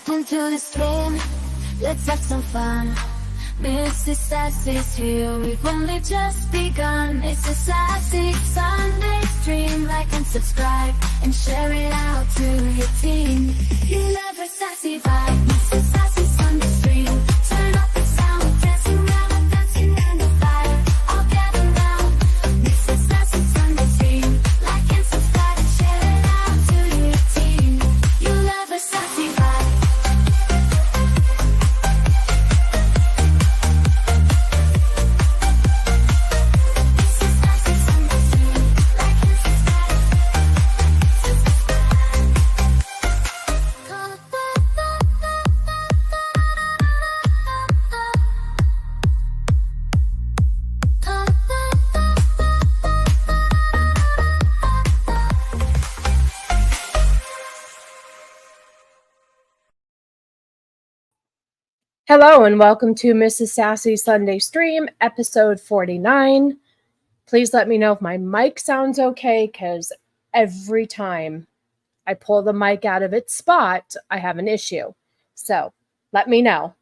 Step into the stream, let's have some fun. Mrs. Sassy's here, we've only just begun. It's a Sassy Sunday stream. Like and subscribe and share it out to your team. You love a sassy vibe. Mrs. Sassy Sunday stream. Turn up the sound, dancing around, dancing in the fire. All gather round. Mrs. Sassy Sunday stream. Like and subscribe and share it out to your team. You love a sassy vibe. Hello and welcome to Mrs. Sassy Sunday Stream, episode 49. Please let me know if my mic sounds okay, because every time I pull the mic out of its spot, I have an issue. So let me know.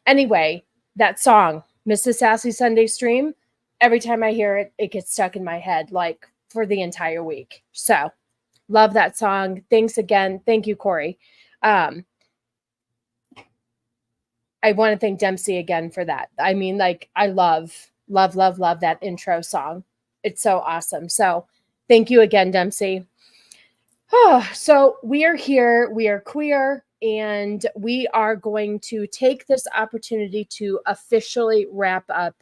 Anyway, that song, Mrs. Sassy Sunday Stream, every time I hear it, it gets stuck in my head, like for the entire week. So love that song. Thanks again. Thank you, Corey. I want to thank Dempsey again for that. I mean, like, I love that intro song. It's so awesome. So thank you again, Dempsey. So we are here. We are queer, and we are going to take this opportunity to officially wrap up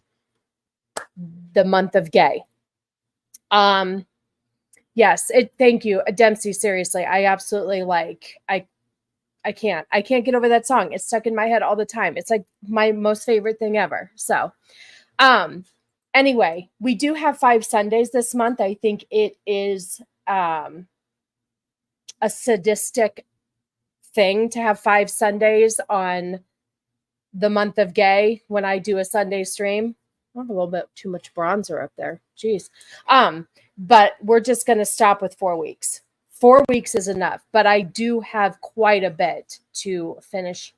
the month of gay. Yes, thank you, Dempsey. Seriously, I absolutely I can't get over that song. It's stuck in my head all the time. It's like my most favorite thing ever. So, anyway, we do have 5 Sundays this month. I think it is a sadistic thing to have 5 Sundays on the month of gay when I do a Sunday stream. I have a little bit too much bronzer up there. Jeez. But we're just going to stop with 4 weeks. 4 weeks is enough, but I do have quite a bit to finish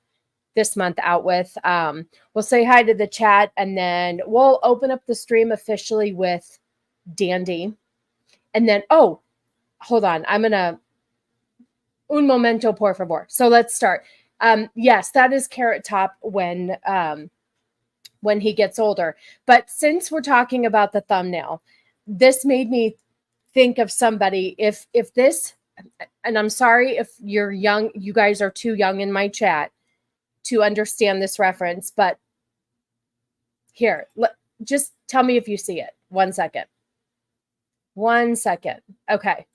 this month out with. We'll say hi to the chat, and then we'll open up the stream officially with Dandy. And then, oh, hold on. I'm going to un momento, por favor. So let's start. Yes, that is Carrot Top when he gets older. But since we're talking about the thumbnail, this made me think of somebody. If this, and I'm sorry if you're young, you guys are too young in my chat to understand this reference, but here, just tell me if you see it. 1 second. 1 second. Okay.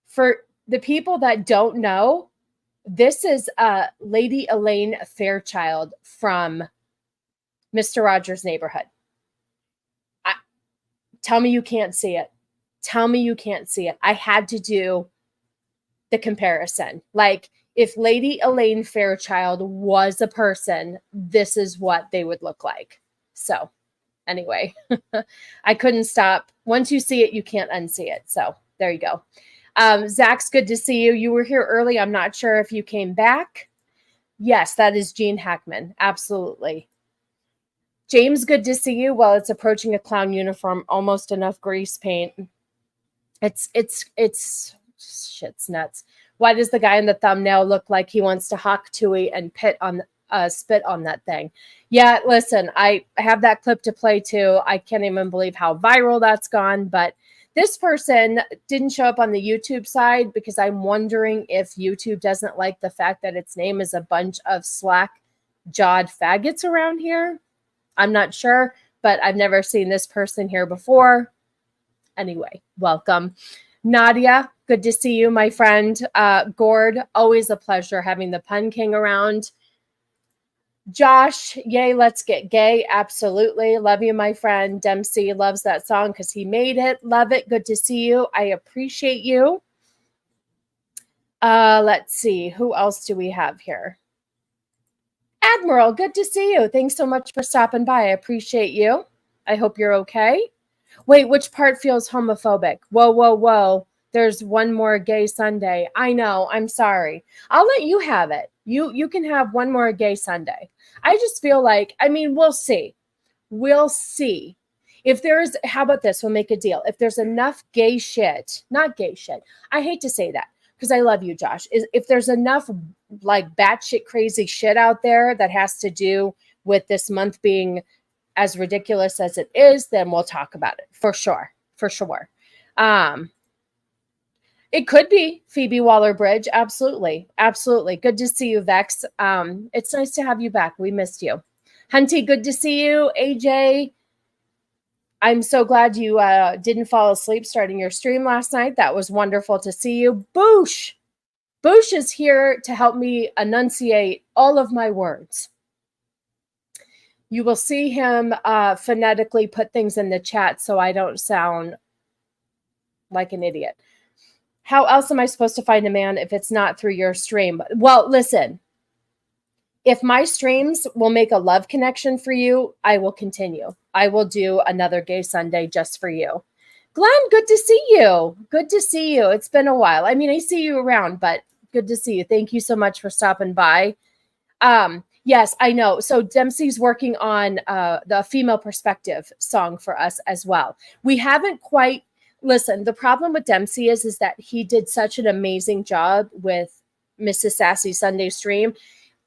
For the people that don't know, this is Lady Elaine Fairchild from Mr. Rogers' Neighborhood. Tell me you can't see it. Tell me you can't see it. I had to do the comparison. Like, if Lady Elaine Fairchild was a person, this is what they would look like. So, anyway, I couldn't stop. Once you see it, you can't unsee it. So, there you go. Zach's good to see you. You were here early. I'm not sure if you came back. Yes, that is Gene Hackman. Absolutely. James, good to see you. Well, it's approaching a clown uniform, almost enough grease paint. It's shit's nuts. Why does the guy in the thumbnail look like he wants to hawk Tui and spit on that thing? Yeah, listen, I have that clip to play too. I can't even believe how viral that's gone. But this person didn't show up on the YouTube side because I'm wondering if YouTube doesn't like the fact that its name is a bunch of slack-jawed faggots around here. I'm not sure, but I've never seen this person here before. Anyway, welcome. Nadia, good to see you, my friend. Gord, always a pleasure having the Pun King around. Josh, yay, let's get gay. Absolutely. Love you, my friend. Dempsey loves that song because he made it. Love it. Good to see you. I appreciate you. Let's see. Who else do we have here? Admiral, good to see you. Thanks so much for stopping by. I appreciate you. I hope you're okay. Wait, which part feels homophobic? Whoa, whoa, whoa. There's one more gay Sunday. I know. I'm sorry. I'll let you have it. You can have one more gay Sunday. I just feel like, I mean, we'll see. We'll see. If there's, how about this? We'll make a deal. If there's enough gay shit, not gay shit. I hate to say that because I love you, Josh. If there's enough like batshit crazy shit out there that has to do with this month being as ridiculous as it is, then we'll talk about it for sure. For sure. It could be Phoebe Waller-Bridge. Absolutely. Absolutely. Good to see you, Vex. It's nice to have you back. We missed you. Hunty, good to see you. AJ, I'm so glad you didn't fall asleep starting your stream last night. That was wonderful to see you. Boosh. Boosh is here to help me enunciate all of my words. You will see him phonetically put things in the chat so I don't sound like an idiot. How else am I supposed to find a man if it's not through your stream? Well, listen, if my streams will make a love connection for you, I will continue. I will do another gay Sunday just for you. Glenn, good to see you. Good to see you. It's been a while. I mean, I see you around, but good to see you. Thank you so much for stopping by. Yes, I know. So Dempsey's working on the female perspective song for us as well. We haven't quite, listen, the problem with Dempsey is that he did such an amazing job with Mrs. Sassy Sunday stream.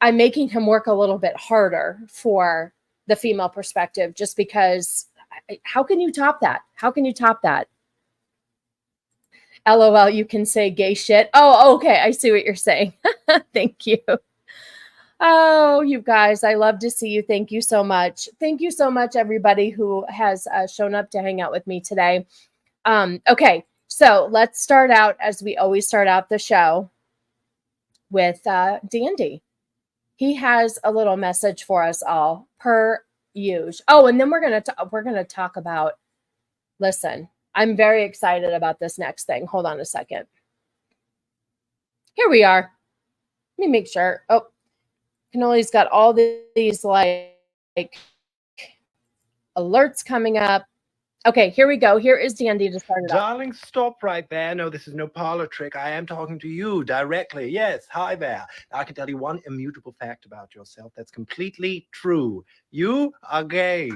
I'm making him work a little bit harder for the female perspective just because how can you top that? How can you top that? LOL, you can say gay shit. Oh, okay. I see what you're saying. Thank you. Oh, you guys, I love to see you. Thank you so much. Thank you so much, everybody who has shown up to hang out with me today. Okay, so let's start out as we always start out the show with Dandy. He has a little message for us all, per usual. Oh, and then we're gonna talk about. Listen, I'm very excited about this next thing. Hold on a second. Here we are. Let me make sure. Oh, Canoli's got all these like alerts coming up. Okay, here we go. Here is Dandy to start it off. Darling, stop right there. No, this is no parlor trick. I am talking to you directly. Yes, hi there. I can tell you one immutable fact about yourself that's completely true. You are gay.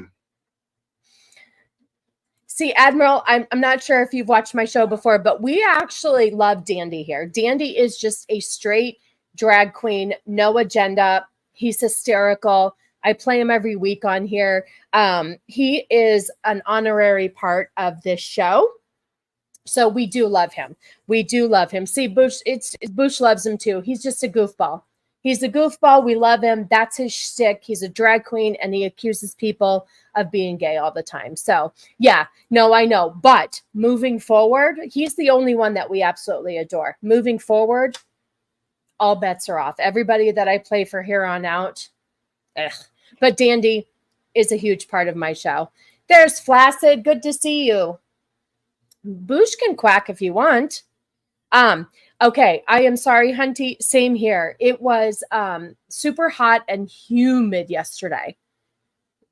See, Admiral, I'm not sure if you've watched my show before, but we actually love Dandy here. Dandy is just a straight drag queen, no agenda. He's hysterical. I play him every week on here. He is an honorary part of this show. So we do love him. We do love him. See, Bush loves him too. He's just a goofball. He's a goofball. We love him. That's his shtick. He's a drag queen and he accuses people of being gay all the time. So yeah, no, I know. But moving forward, he's the only one that we absolutely adore. Moving forward, all bets are off. Everybody that I play for here on out, ugh. But Dandy is a huge part of my show. There's Flaccid. Good to see you. Boosh can quack if you want. Okay, I am sorry, Hunty. Same here. It was super hot and humid yesterday.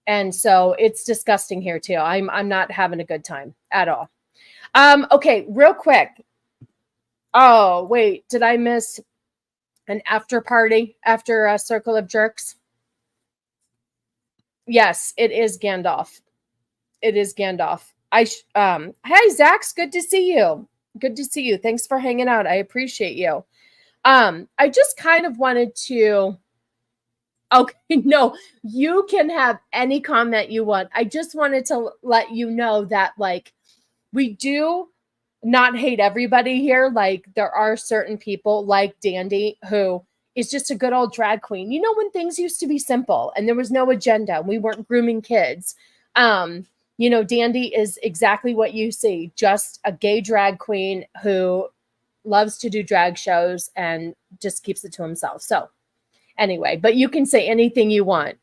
And so it's disgusting here too. I'm not having a good time at all. Okay, real quick. Oh, wait, did I miss an after party after a Circle of Jerks? Yes, it is Gandalf. It is Gandalf. Hi, Zax. Good to see you. Good to see you. Thanks for hanging out. I appreciate you. I just kind of wanted to. Okay, no, you can have any comment you want. I just wanted to let you know that, like, we do not hate everybody here. Like, there are certain people like Dandy who is just a good old drag queen. You know, when things used to be simple and there was no agenda, we weren't grooming kids. You know, Dandy is exactly what you see, just a gay drag queen who loves to do drag shows and just keeps it to himself. So anyway, but you can say anything you want.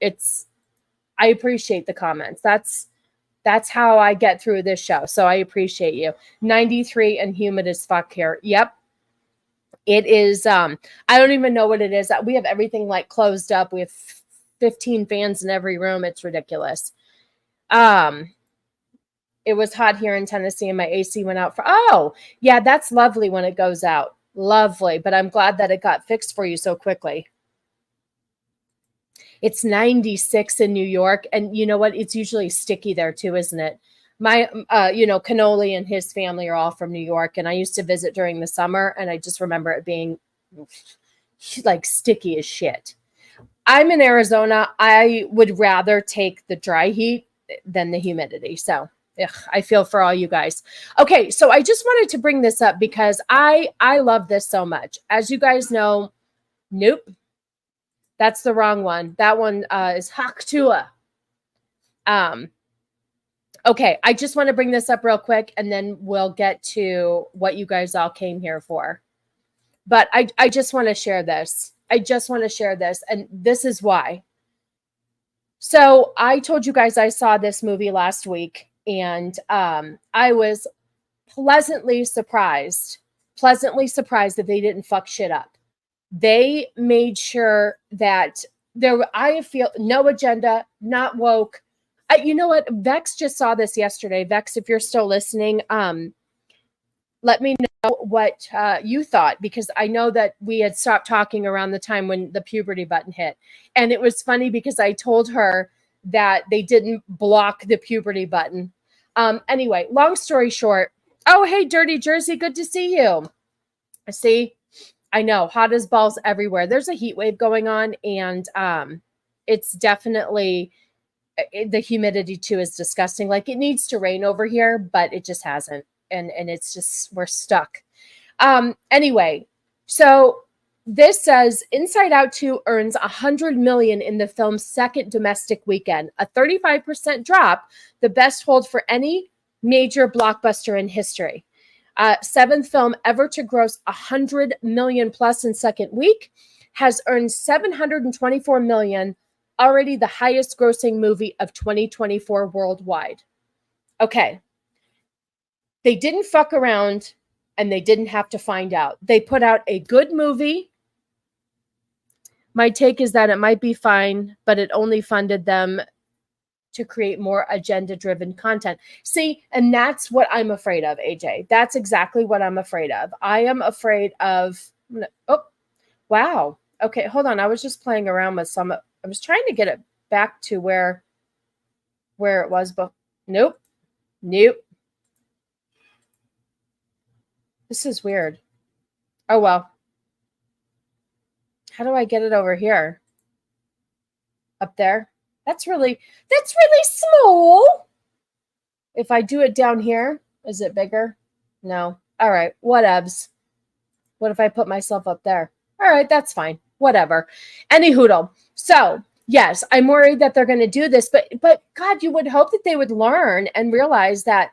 I appreciate the comments. That's how I get through this show. So I appreciate you. 93 and humid as fuck here. Yep. It is, I don't even know what it is. We have everything like closed up. We have 15 fans in every room. It's ridiculous. It was hot here in Tennessee and my AC went out for, oh, yeah, that's lovely when it goes out. Lovely. But I'm glad that it got fixed for you so quickly. It's 96 in New York. And you know what? It's usually sticky there too, isn't it? My, Cannoli and his family are all from New York. And I used to visit during the summer. And I just remember it being like sticky as shit. I'm in Arizona. I would rather take the dry heat than the humidity. So I feel for all you guys. Okay, so I just wanted to bring this up because I love this so much. As you guys know, nope, that's the wrong one. That one is Haktua. Okay, I just want to bring this up real quick, and then we'll get to what you guys all came here for. But I just want to share this. I just want to share this, and this is why. So I told you guys I saw this movie last week, and I was pleasantly surprised that they didn't fuck shit up. They made sure that I feel no agenda, not woke. You know what? Vex just saw this yesterday. Vex, if you're still listening, let me know what you thought, because I know that we had stopped talking around the time when the puberty button hit. And it was funny because I told her that they didn't block the puberty button. Anyway, long story short. Oh, hey, Dirty Jersey. Good to see you. See, I know, hot as balls everywhere. There's a heat wave going on, and it's definitely, the humidity too is disgusting. Like, it needs to rain over here, but it just hasn't. And it's just, we're stuck. Anyway, so this says Inside Out 2 earns $100 million in the film's second domestic weekend, a 35% drop, the best hold for any major blockbuster in history. Seventh film ever to gross $100 million plus in second week, has earned $724 million, already the highest grossing movie of 2024 worldwide. Okay. They didn't fuck around, and they didn't have to find out. They put out a good movie. My take is that it might be fine, but it only funded them to create more agenda-driven content. See, and that's what I'm afraid of, AJ. That's exactly what I'm afraid of. I am afraid of, oh, wow. Okay, hold on. I was just playing around with some, I was trying to get it back to where it was, but nope. This is weird. Oh, well. How do I get it over here? Up there? That's really small. If I do it down here, is it bigger? No. All right. Whatevs. What if I put myself up there? All right. That's fine. Whatever. Any hoodle. So, yes, I'm worried that they're going to do this, but God, you would hope that they would learn and realize that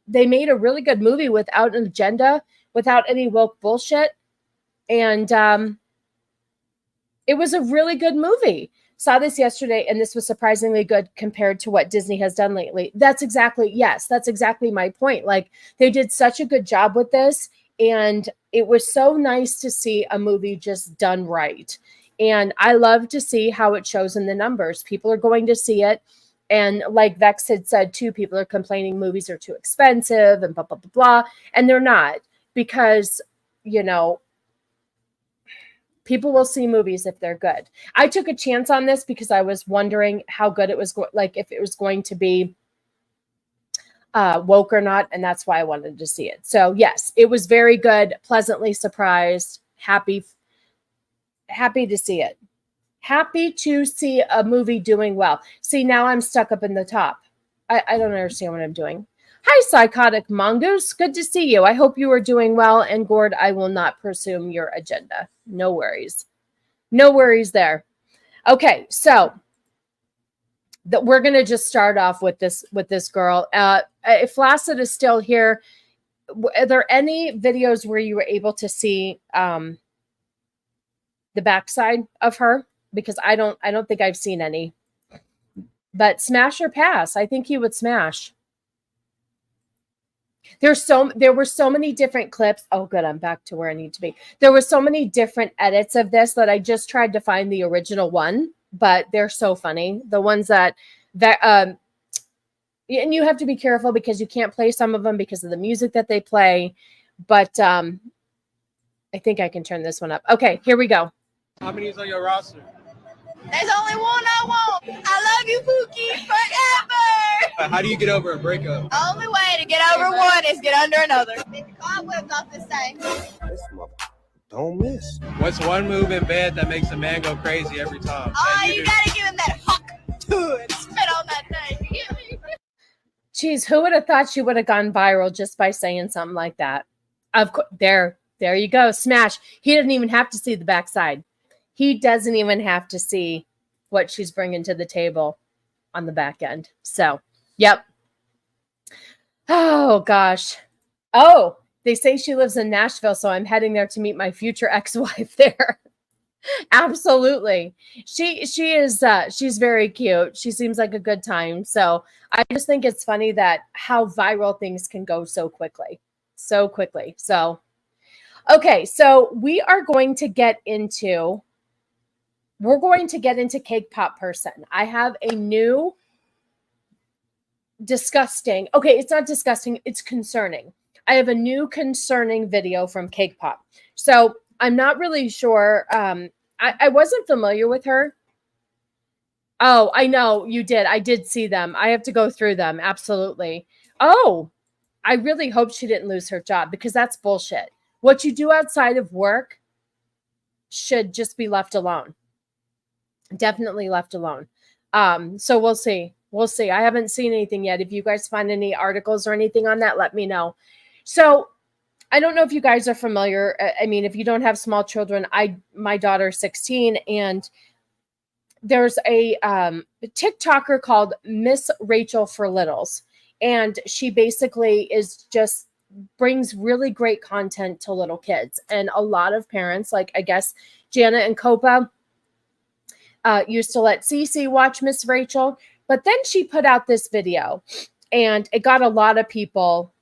they made a really good movie without an agenda, without any woke bullshit. And it was a really good movie. Saw this yesterday, and this was surprisingly good compared to what Disney has done lately. That's exactly my point. Like, they did such a good job with this, and it was so nice to see a movie just done right. And I love to see how it shows in the numbers. People are going to see it. And like Vex had said too, people are complaining movies are too expensive and blah, blah, blah, blah. And they're not, because, people will see movies if they're good. I took a chance on this because I was wondering how good it was, if it was going to be woke or not. And that's why I wanted to see it. So yes, it was very good. Pleasantly surprised. Happy to see it. Happy to see a movie doing well. See, now I'm stuck up in the top. I don't understand what I'm doing. Hi, Psychotic Mongoose. Good to see you. I hope you are doing well. And Gord, I will not presume your agenda. No worries. No worries there. Okay, so we're going to just start off with this girl. If Flaccid is still here, are there any videos where you were able to see the backside of her? Because I don't think I've seen any. But smash or pass? I think he would smash. There were so many different clips. Oh, good. I'm back to where I need to be. There were so many different edits of this that I just tried to find the original one, but they're so funny. The ones that and you have to be careful because you can't play some of them because of the music that they play. But I think I can turn this one up. Okay, here we go. How many is on your roster? There's only one I want. I love you, Pookie, forever. How do you get over a breakup? Only way to get over one is get under another. Make the cobwebs off this thing. This mother don't miss. What's one move in bed that makes a man go crazy every time? Oh, you gotta give him that huck to it. Spit on that thing. You get me? Jeez, who would have thought she would have gone viral just by saying something like that? Of course, there you go. Smash. He didn't even have to see the backside. He doesn't even have to see what she's bringing to the table on the back end. So, yep. Oh, gosh. Oh, they say she lives in Nashville, so I'm heading there to meet my future ex-wife there. Absolutely. She is, she's very cute. She seems like a good time. So I just think it's funny that how viral things can go so quickly. So quickly. So, okay. So we're going to get into Cake Pop Person. I have a new disgusting. Okay. It's not disgusting. It's concerning. I have a new concerning video from Cake Pop. So I'm not really sure. I wasn't familiar with her. Oh, I know you did. I did see them. I have to go through them. Absolutely. Oh, I really hope she didn't lose her job because that's bullshit. What you do outside of work should just be left alone. Definitely left alone. So we'll see. We'll see. I haven't seen anything yet. If you guys find any articles or anything on that, let me know. So I don't know if you guys are familiar. I mean, if you don't have small children, my daughter's 16, and there's a TikToker called Miss Rachel for Littles, and she basically is just brings really great content to little kids. And a lot of parents, like I guess Jana and Copa, used to let Cece watch Miss Rachel, but then she put out this video, and it got a lot of people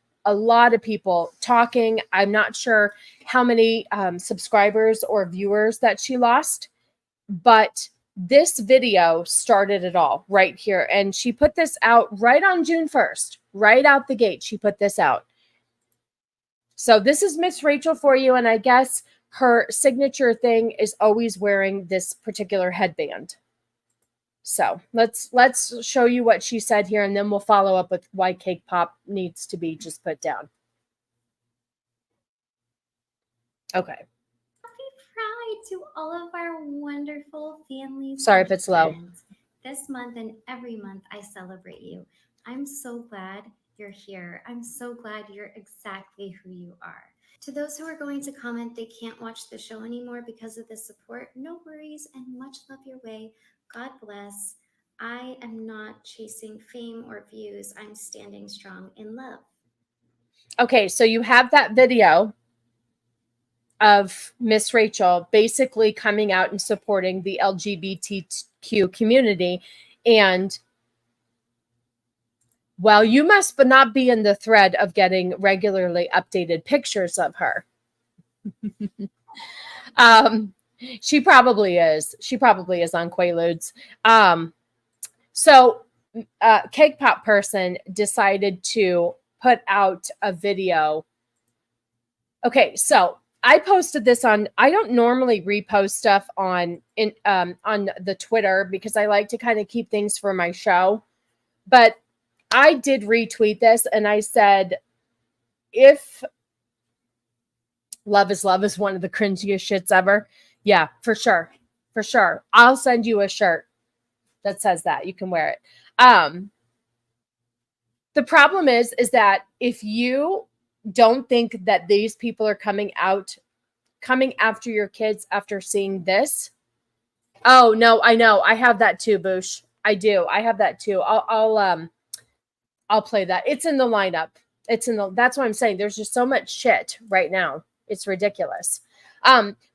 talking. I'm not sure how many subscribers or viewers that she lost, but this video started it all right here. And she put this out right on June 1st, right out the gate. She put this out. So this is Miss Rachel for you. And I guess her signature thing is always wearing this particular headband. So let's show you what she said here, and then we'll follow up with why Cake Pop needs to be just put down. Okay. Happy Pride to all of our wonderful families. Sorry if it's low. This month and every month I celebrate you. I'm so glad you're here. I'm so glad you're exactly who you are. To those who are going to comment they can't watch the show anymore because of the support, no worries and much love your way. God bless. I am not chasing fame or views. I'm standing strong in love. Okay, so you have that video of Miss Rachel basically coming out and supporting the LGBTQ community. And well, you must but not be in the thread of getting regularly updated pictures of her. She probably is. She probably is on Quaaludes. So Cake Pop Person decided to put out a video. Okay, so I posted this on, I don't normally repost stuff on the Twitter because I like to kind of keep things for my show. But I did retweet this and I said, if love is one of the cringiest shits ever. Yeah, for sure. For sure. I'll send you a shirt that says that. You can wear it. The problem is that if you don't think that these people are coming after your kids after seeing this. Oh, no, I know. I have that too, Boosh. I do. I have that too. I'll play that. It's in the lineup. That's what I'm saying. There's just so much shit right now. It's ridiculous.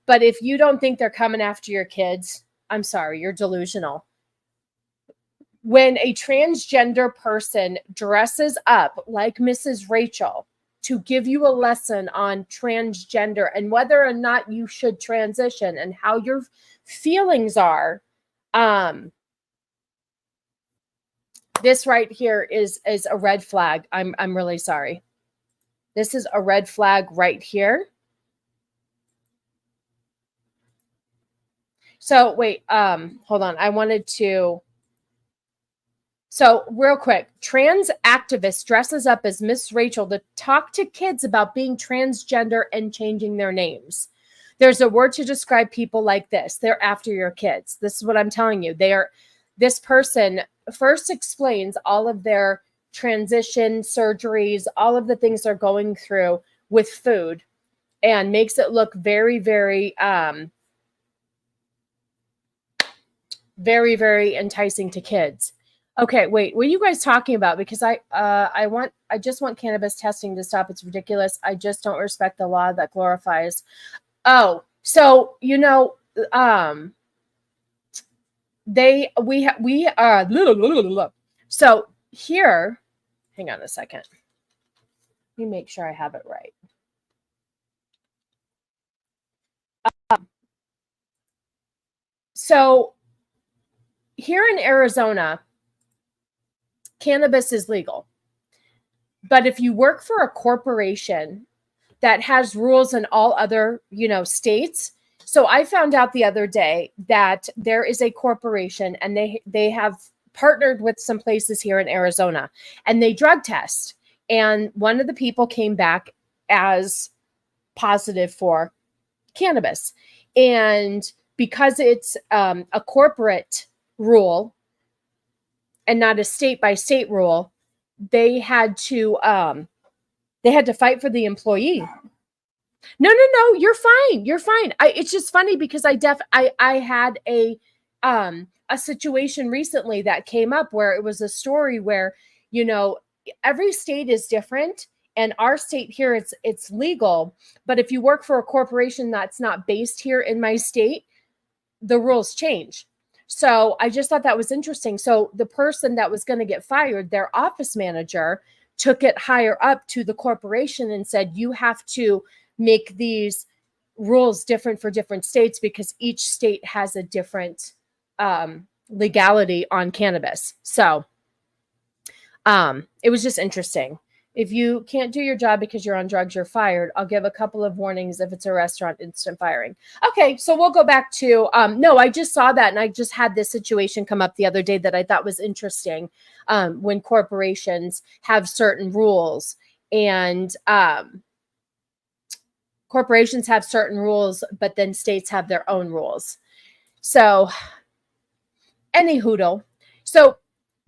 But if you don't think they're coming after your kids, I'm sorry, you're delusional. When a transgender person dresses up like Mrs. Rachel to give you a lesson on transgender and whether or not you should transition and how your This right here is a red flag. I'm really sorry. This is a red flag right here. So wait, hold on. I wanted to. So real quick, trans activist dresses up as Miss Rachel to talk to kids about being transgender and changing their names. There's a word to describe people like this. They're after your kids. This is what I'm telling you. This person first explains all of their transition surgeries, all of the things they're going through with food, and makes it look very, very, very, very enticing to kids. Okay, wait, what are you guys talking about? Because I just want cannabis testing to stop. It's ridiculous. I just don't respect the law that glorifies. Oh, so so here, hang on a second. Let me make sure I have it right. So here in Arizona, cannabis is legal. But if you work for a corporation that has rules in all other, states. So I found out the other day that there is a corporation and they have partnered with some places here in Arizona and they drug test. And one of the people came back as positive for cannabis. And because it's a corporate rule and not a state by state rule, they had to fight for the employee. No, you're fine. You're fine. It's just funny because I had a situation recently that came up where it was a story where, every state is different. And our state here, it's legal. But if you work for a corporation that's not based here in my state, the rules change. So I just thought that was interesting. So the person that was going to get fired, their office manager, took it higher up to the corporation and said, you have to make these rules different for different states because each state has a different legality on cannabis. So it was just interesting. If you can't do your job because you're on drugs, you're fired. I'll give a couple of warnings if it's a restaurant, instant firing. Okay, so we'll go back to, no, I just saw that and I just had this situation come up the other day that I thought was interesting when corporations have certain rules and corporations have certain rules, but then states have their own rules. So, anywho, so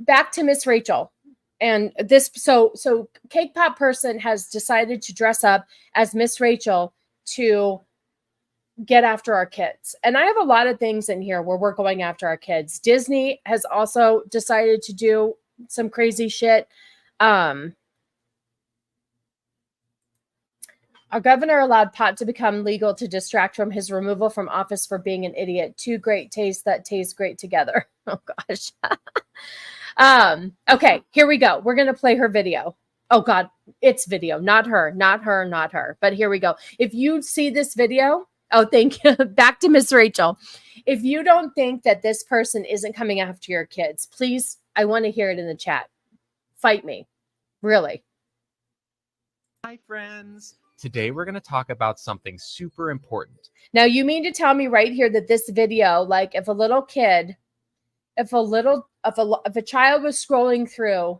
back to Miss Rachel. And this, so Cake Pop person has decided to dress up as Miss Rachel to get after our kids. And I have a lot of things in here where we're going after our kids. Disney has also decided to do some crazy shit. Our governor allowed pot to become legal to distract from his removal from office for being an idiot. Two great tastes that taste great together. Oh gosh. Okay, here we go. We're going to play her video. Oh God, it's video, not her. But here we go. If you see this video, thank you. Back to Miss Rachel. If you don't think that this person isn't coming after your kids, please, I want to hear it in the chat. Fight me. Really. Hi, friends. Today, we're going to talk about something super important. Now, you mean to tell me right here that this video, like if a little kid, if a child was scrolling through,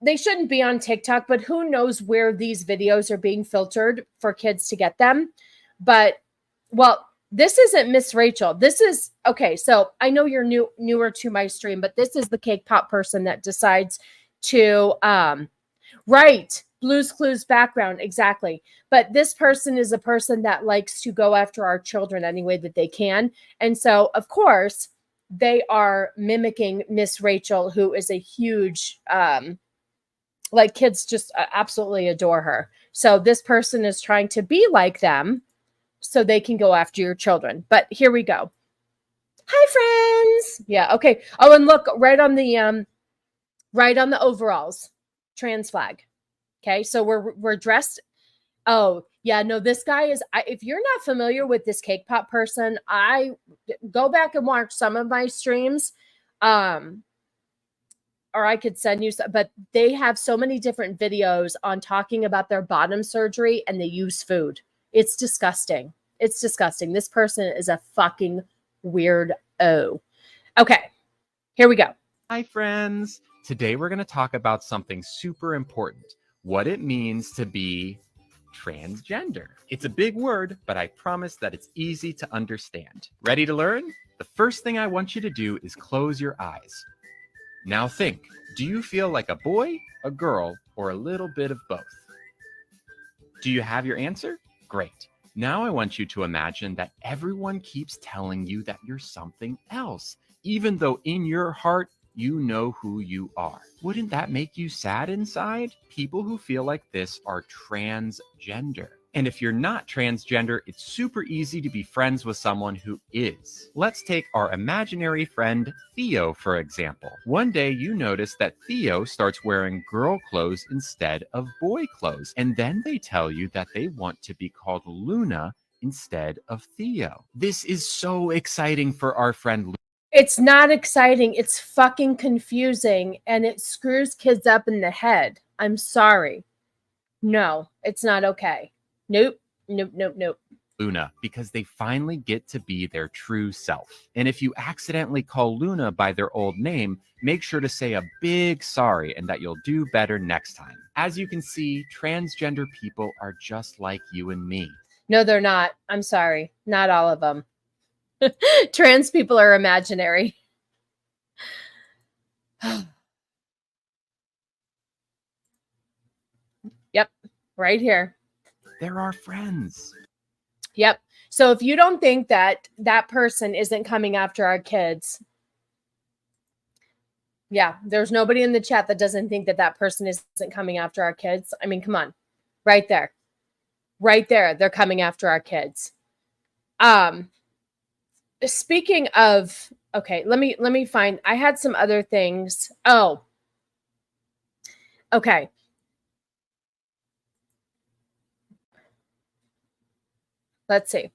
they shouldn't be on TikTok, but who knows where these videos are being filtered for kids to get them. But, well, this isn't Miss Rachel. This is, okay, so I know you're newer to my stream, but this is the Cake Pop person that decides to, right, Blue's Clues background, exactly. But this person is a person that likes to go after our children any way that they can. And so, of course, they are mimicking Miss Rachel, who is a huge, like kids just absolutely adore her. So this person is trying to be like them so they can go after your children. But here we go. Hi, friends. Yeah. Okay. Oh, and look right on the overalls, trans flag. Okay. So we're dressed. Oh, yeah, no, this guy is, if you're not familiar with this Cake Pop person, I go back and watch some of my streams. or I could send you some, but they have so many different videos on talking about their bottom surgery and they use food. It's disgusting. It's disgusting. This person is a fucking weirdo. Okay, here we go. Hi, friends. Today we're going to talk about something super important, what it means to be transgender. It's a big word, but I promise that it's easy to understand. Ready to learn? The first thing I want you to do is close your eyes. Now think, do you feel like a boy, a girl, or a little bit of both? Do you have your answer? Great. Now I want you to imagine that everyone keeps telling you that you're something else, even though in your heart, you know who you are. Wouldn't that make you sad inside? People who feel like this are transgender. And if you're not transgender, it's super easy to be friends with someone who is. Let's take our imaginary friend Theo, for example. One day you notice that Theo starts wearing girl clothes instead of boy clothes. And then they tell you that they want to be called Luna instead of Theo. This is so exciting for our friend Luna. It's not exciting. It's fucking confusing and it screws kids up in the head. I'm sorry. No, it's not okay. Nope. Luna, because they finally get to be their true self. And if you accidentally call Luna by their old name, make sure to say a big sorry and that you'll do better next time. As you can see, transgender people are just like you and me. No, they're not. I'm sorry. Not all of them. Trans people are imaginary. Yep, right here. They're our friends. Yep. So if you don't think that that person isn't coming after our kids, yeah, there's nobody in the chat that doesn't think that that person isn't coming after our kids. I mean, come on. Right there. Right there. They're coming after our kids. Speaking of, okay, let me find, I had some other things. Oh, okay. Let's see.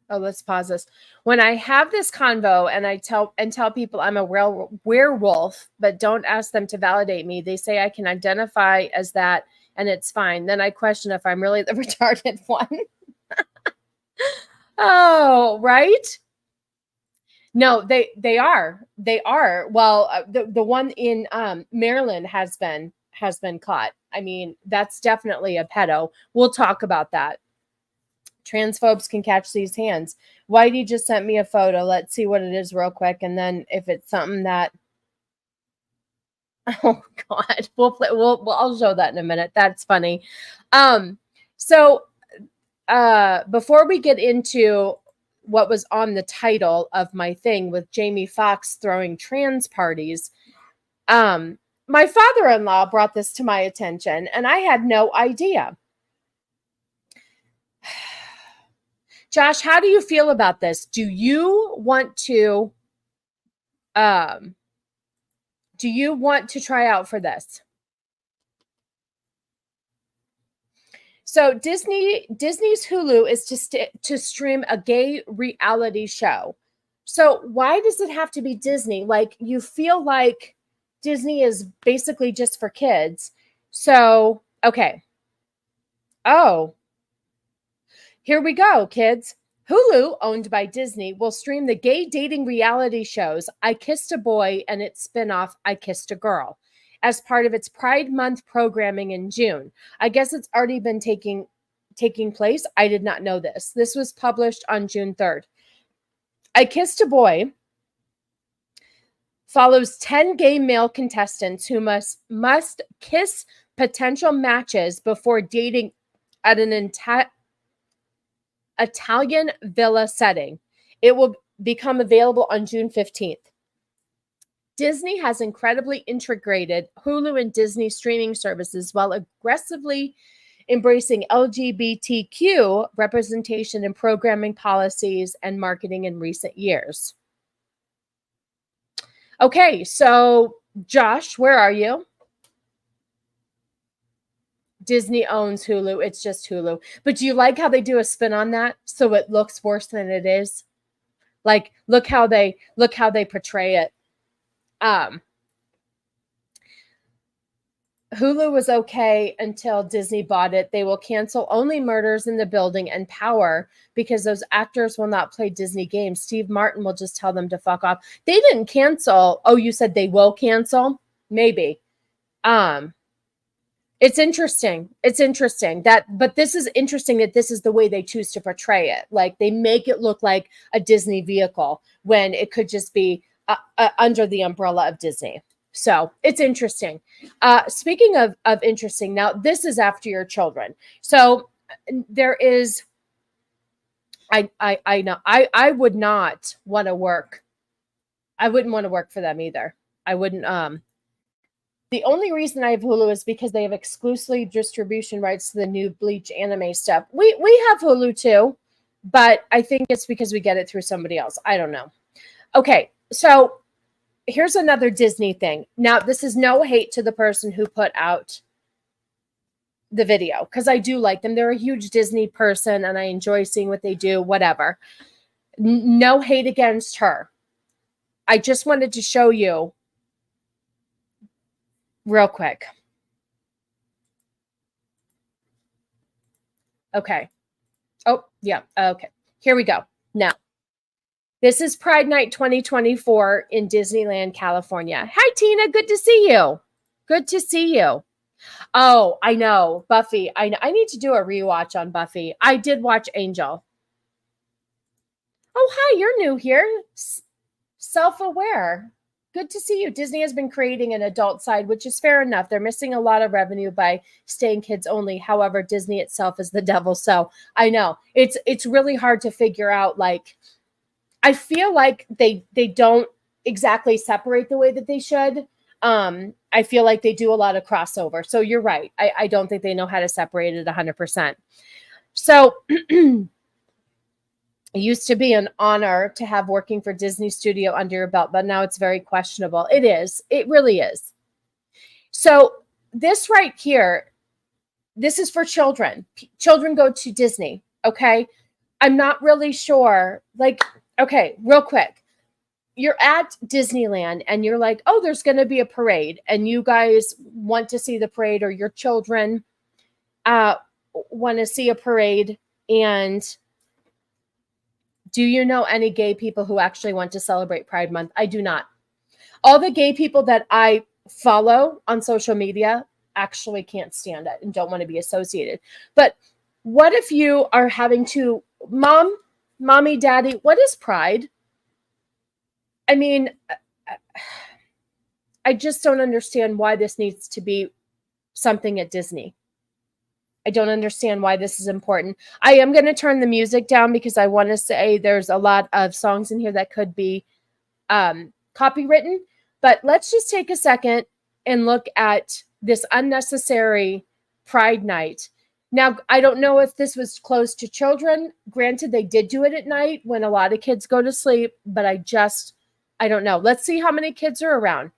Oh, let's pause this. When I have this convo and I tell people I'm a werewolf, but don't ask them to validate me, they say I can identify as that and it's fine. Then I question if I'm really the retarded one. Oh, right. No, they are. Well, the one in Maryland has been caught. I mean, that's definitely a pedo. We'll talk about that. Transphobes can catch these hands. Whitey just sent me a photo. Let's see what it is real quick, and then if it's something that, oh God, I'll show that in a minute. That's funny. So before we get into what was on the title of my thing with Jamie Foxx throwing trans parties, my father-in-law brought this to my attention and I had no idea. Josh, how do you feel about this? Do you want to try out for this? So Disney's Hulu is to stream a gay reality show. So why does it have to be Disney? Like, you feel like Disney is basically just for kids. So, okay. Oh, here we go, kids. Hulu, owned by Disney, will stream the gay dating reality shows I Kissed a Boy and its spinoff I Kissed a Girl as part of its Pride Month programming in June. I guess it's already been taking place. I did not know this. This was published on June 3rd. I Kissed a Boy follows 10 gay male contestants who must kiss potential matches before dating at an Italian villa setting. It will become available on June 15th. Disney has incredibly integrated Hulu and Disney streaming services while aggressively embracing LGBTQ representation in programming policies and marketing in recent years. Okay, so Josh, where are you? Disney owns Hulu. It's just Hulu. But do you like how they do a spin on that so it looks worse than it is? Like, look how they portray it. Hulu was okay until Disney bought it. They will cancel only Murders in the Building and Power because those actors will not play Disney games. Steve Martin will just tell them to fuck off. They didn't cancel. Oh, you said they will cancel? Maybe. It's interesting. It's interesting but this is interesting that this is the way they choose to portray it. Like they make it look like a Disney vehicle when it could just be under the umbrella of Disney. So it's interesting. Speaking of interesting, now this is after your children. So there is, I know, I would not want to work. I wouldn't want to work for them either. I wouldn't. The only reason I have Hulu is because they have exclusively distribution rights to the new Bleach anime stuff. We have Hulu too, but I think it's because we get it through somebody else. I don't know. Okay, so here's another Disney thing. Now, this is no hate to the person who put out the video because I do like them. They're a huge Disney person and I enjoy seeing what they do, whatever. No hate against her. I just wanted to show you real quick. Okay. Oh, yeah. Okay. Here we go. Now, this is Pride Night 2024 in Disneyland, California. Hi, Tina. Good to see you. Good to see you. Oh, I know. Buffy. I know. I need to do a rewatch on Buffy. I did watch Angel. Oh, hi. You're new here. Self-aware. Good to see you. Disney has been creating an adult side, which is fair enough. They're missing a lot of revenue by staying kids only. However, Disney itself is the devil. So I know. It's really hard to figure out, like, I feel like they don't exactly separate the way that they should. I feel like they do a lot of crossover. So you're right. I don't think they know how to separate it 100%. So it used to be an honor to have working for Disney Studio under your belt, but now it's very questionable. It is. It really is. So this right here, this is for children. Children go to Disney, okay? I'm not really sure, like, okay, real quick. You're at Disneyland and you're like, oh, there's going to be a parade and you guys want to see the parade or your children want to see a parade. And do you know any gay people who actually want to celebrate Pride Month? I do not. All the gay people that I follow on social media actually can't stand it and don't want to be associated. But what if you are having to, mommy, daddy, what is Pride? I mean, I just don't understand why this needs to be something at Disney. I don't understand why this is important. I am going to turn the music down because I want to say there's a lot of songs in here that could be copywritten. But let's just take a second and look at this unnecessary Pride Night. Now, I don't know if this was closed to children. Granted, they did do it at night when a lot of kids go to sleep, but I don't know. Let's see how many kids are around.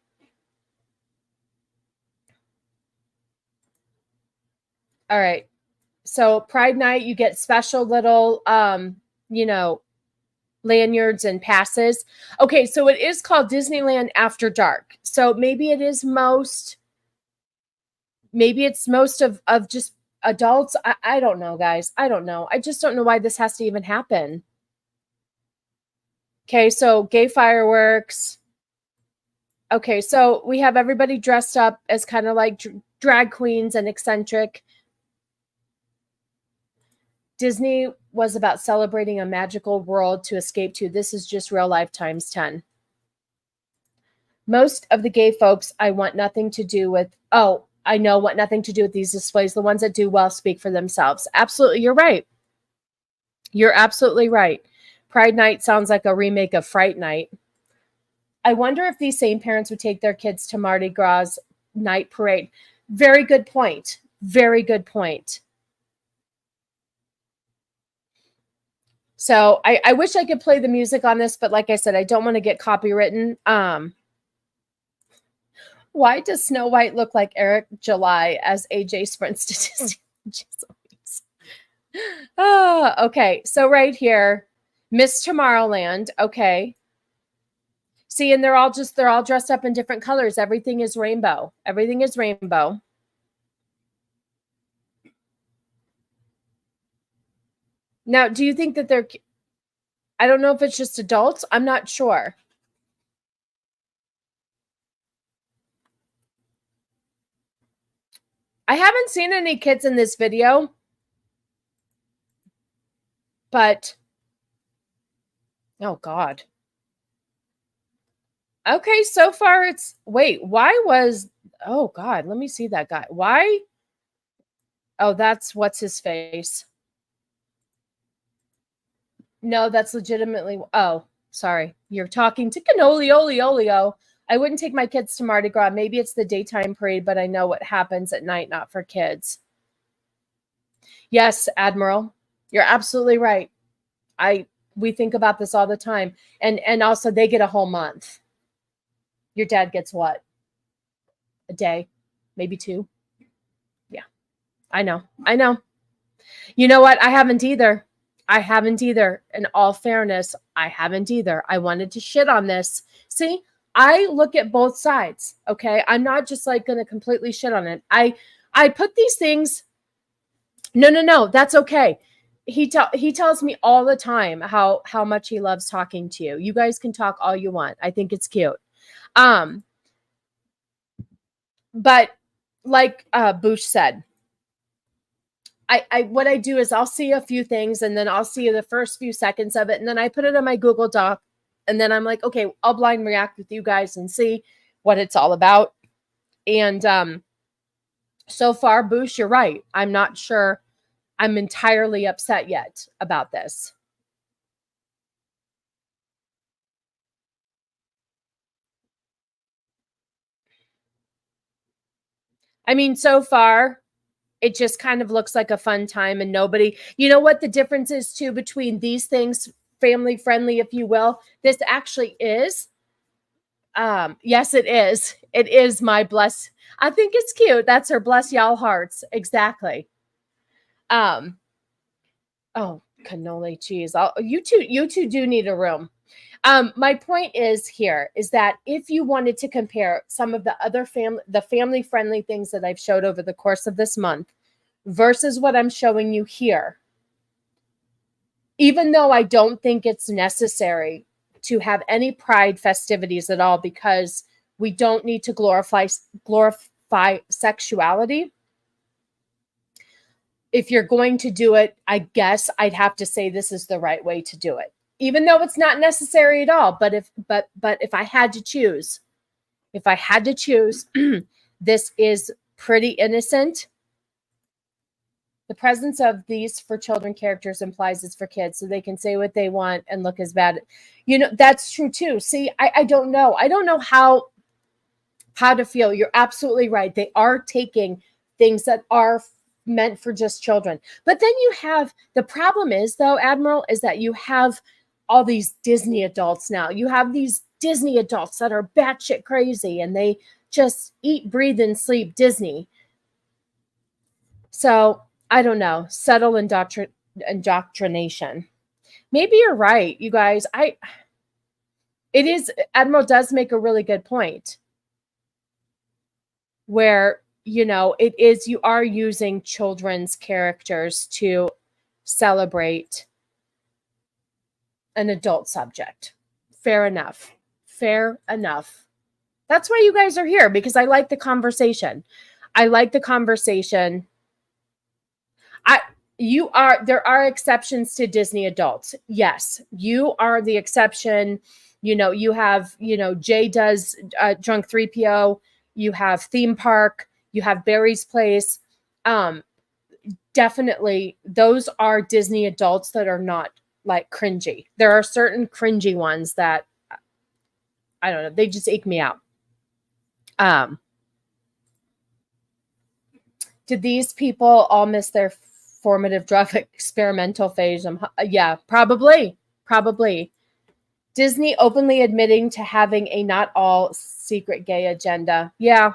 All right. So Pride Night, you get special little, lanyards and passes. Okay. So it is called Disneyland After Dark. So maybe it's most of just adults. I don't know, guys. I don't know. I just don't know why this has to even happen. Okay. So gay fireworks. Okay. So we have everybody dressed up as kind of like drag queens and eccentric. Disney was about celebrating a magical world to escape to. This is just real life times 10. Most of the gay folks I want nothing to do with, want nothing to do with these displays. The ones that do well speak for themselves. Absolutely, you're right. You're absolutely right. Pride Night sounds like a remake of Fright Night. I wonder if these same parents would take their kids to Mardi Gras night parade. Very good point. Very good point. So I wish I could play the music on this, but like I said, I don't want to get copywritten. Why does Snow White look like Eric July as AJ sprints to Disney? Okay. So right here, Miss Tomorrowland. Okay. See, and they're all dressed up in different colors. Everything is rainbow. Everything is rainbow. Now, do you think that I don't know if it's just adults. I'm not sure. I haven't seen any kids in this video, but oh God. Okay, so far it's, wait, oh God, let me see that guy. Why? Oh, that's what's his face. No, that's legitimately, oh, sorry. You're talking to Cannoli Olio. I wouldn't take my kids to Mardi Gras. Maybe it's the daytime parade, but I know what happens at night, not for kids. Yes, Admiral, you're absolutely right. We think about this all the time. And also they get a whole month. Your dad gets what? A day, maybe 2. Yeah, I know. You know what? I haven't either. In all fairness, I haven't either. I wanted to shit on this. See, I look at both sides. Okay. I'm not just like going to completely shit on it. I put these things. No. That's okay. He tells me all the time how much he loves talking to you. You guys can talk all you want. I think it's cute. But like Bush said, what I do is I'll see a few things and then I'll see the first few seconds of it and then I put it on my Google Doc and then I'm like, okay, I'll blind react with you guys and see what it's all about. And so far, Bush, you're right. I'm not sure I'm entirely upset yet about this. I mean, so far, it just kind of looks like a fun time and nobody, you know what the difference is too between these things, family friendly, if you will. This actually is. Yes, it is. It is my bless. I think it's cute. That's her bless y'all hearts. Exactly. Oh, cannoli cheese. You two do need a room. My point is that if you wanted to compare some of the other family friendly things that I've showed over the course of this month versus what I'm showing you here, even though I don't think it's necessary to have any pride festivities at all because we don't need to glorify sexuality. If you're going to do it, I guess I'd have to say this is the right way to do it. Even though it's not necessary at all, but if I had to choose, this is pretty innocent. The presence of these for children characters implies it's for kids, so they can say what they want and look as bad. You know, that's true too. See, I don't know. I don't know how to feel. You're absolutely right. They are taking things that are meant for just children. But then you have, the problem is though, Admiral, is that you have all these Disney adults now. You have these Disney adults that are batshit crazy and they just eat, breathe, and sleep Disney. So I don't know. Subtle indoctrination. Maybe you're right, you guys. Admiral does make a really good point where, you know, you are using children's characters to celebrate an adult subject. Fair enough. That's why you guys are here, because I like the conversation. There are exceptions to Disney adults. Yes, you are the exception. You know, you have, Jay does Drunk 3PO. You have Theme Park. You have Barry's Place. Definitely, those are Disney adults that are not like cringy. There are certain cringy ones that, I don't know, they just ache me out. Did these people all miss their formative drug experimental phase? Yeah, probably. Disney openly admitting to having a not all secret gay agenda. Yeah.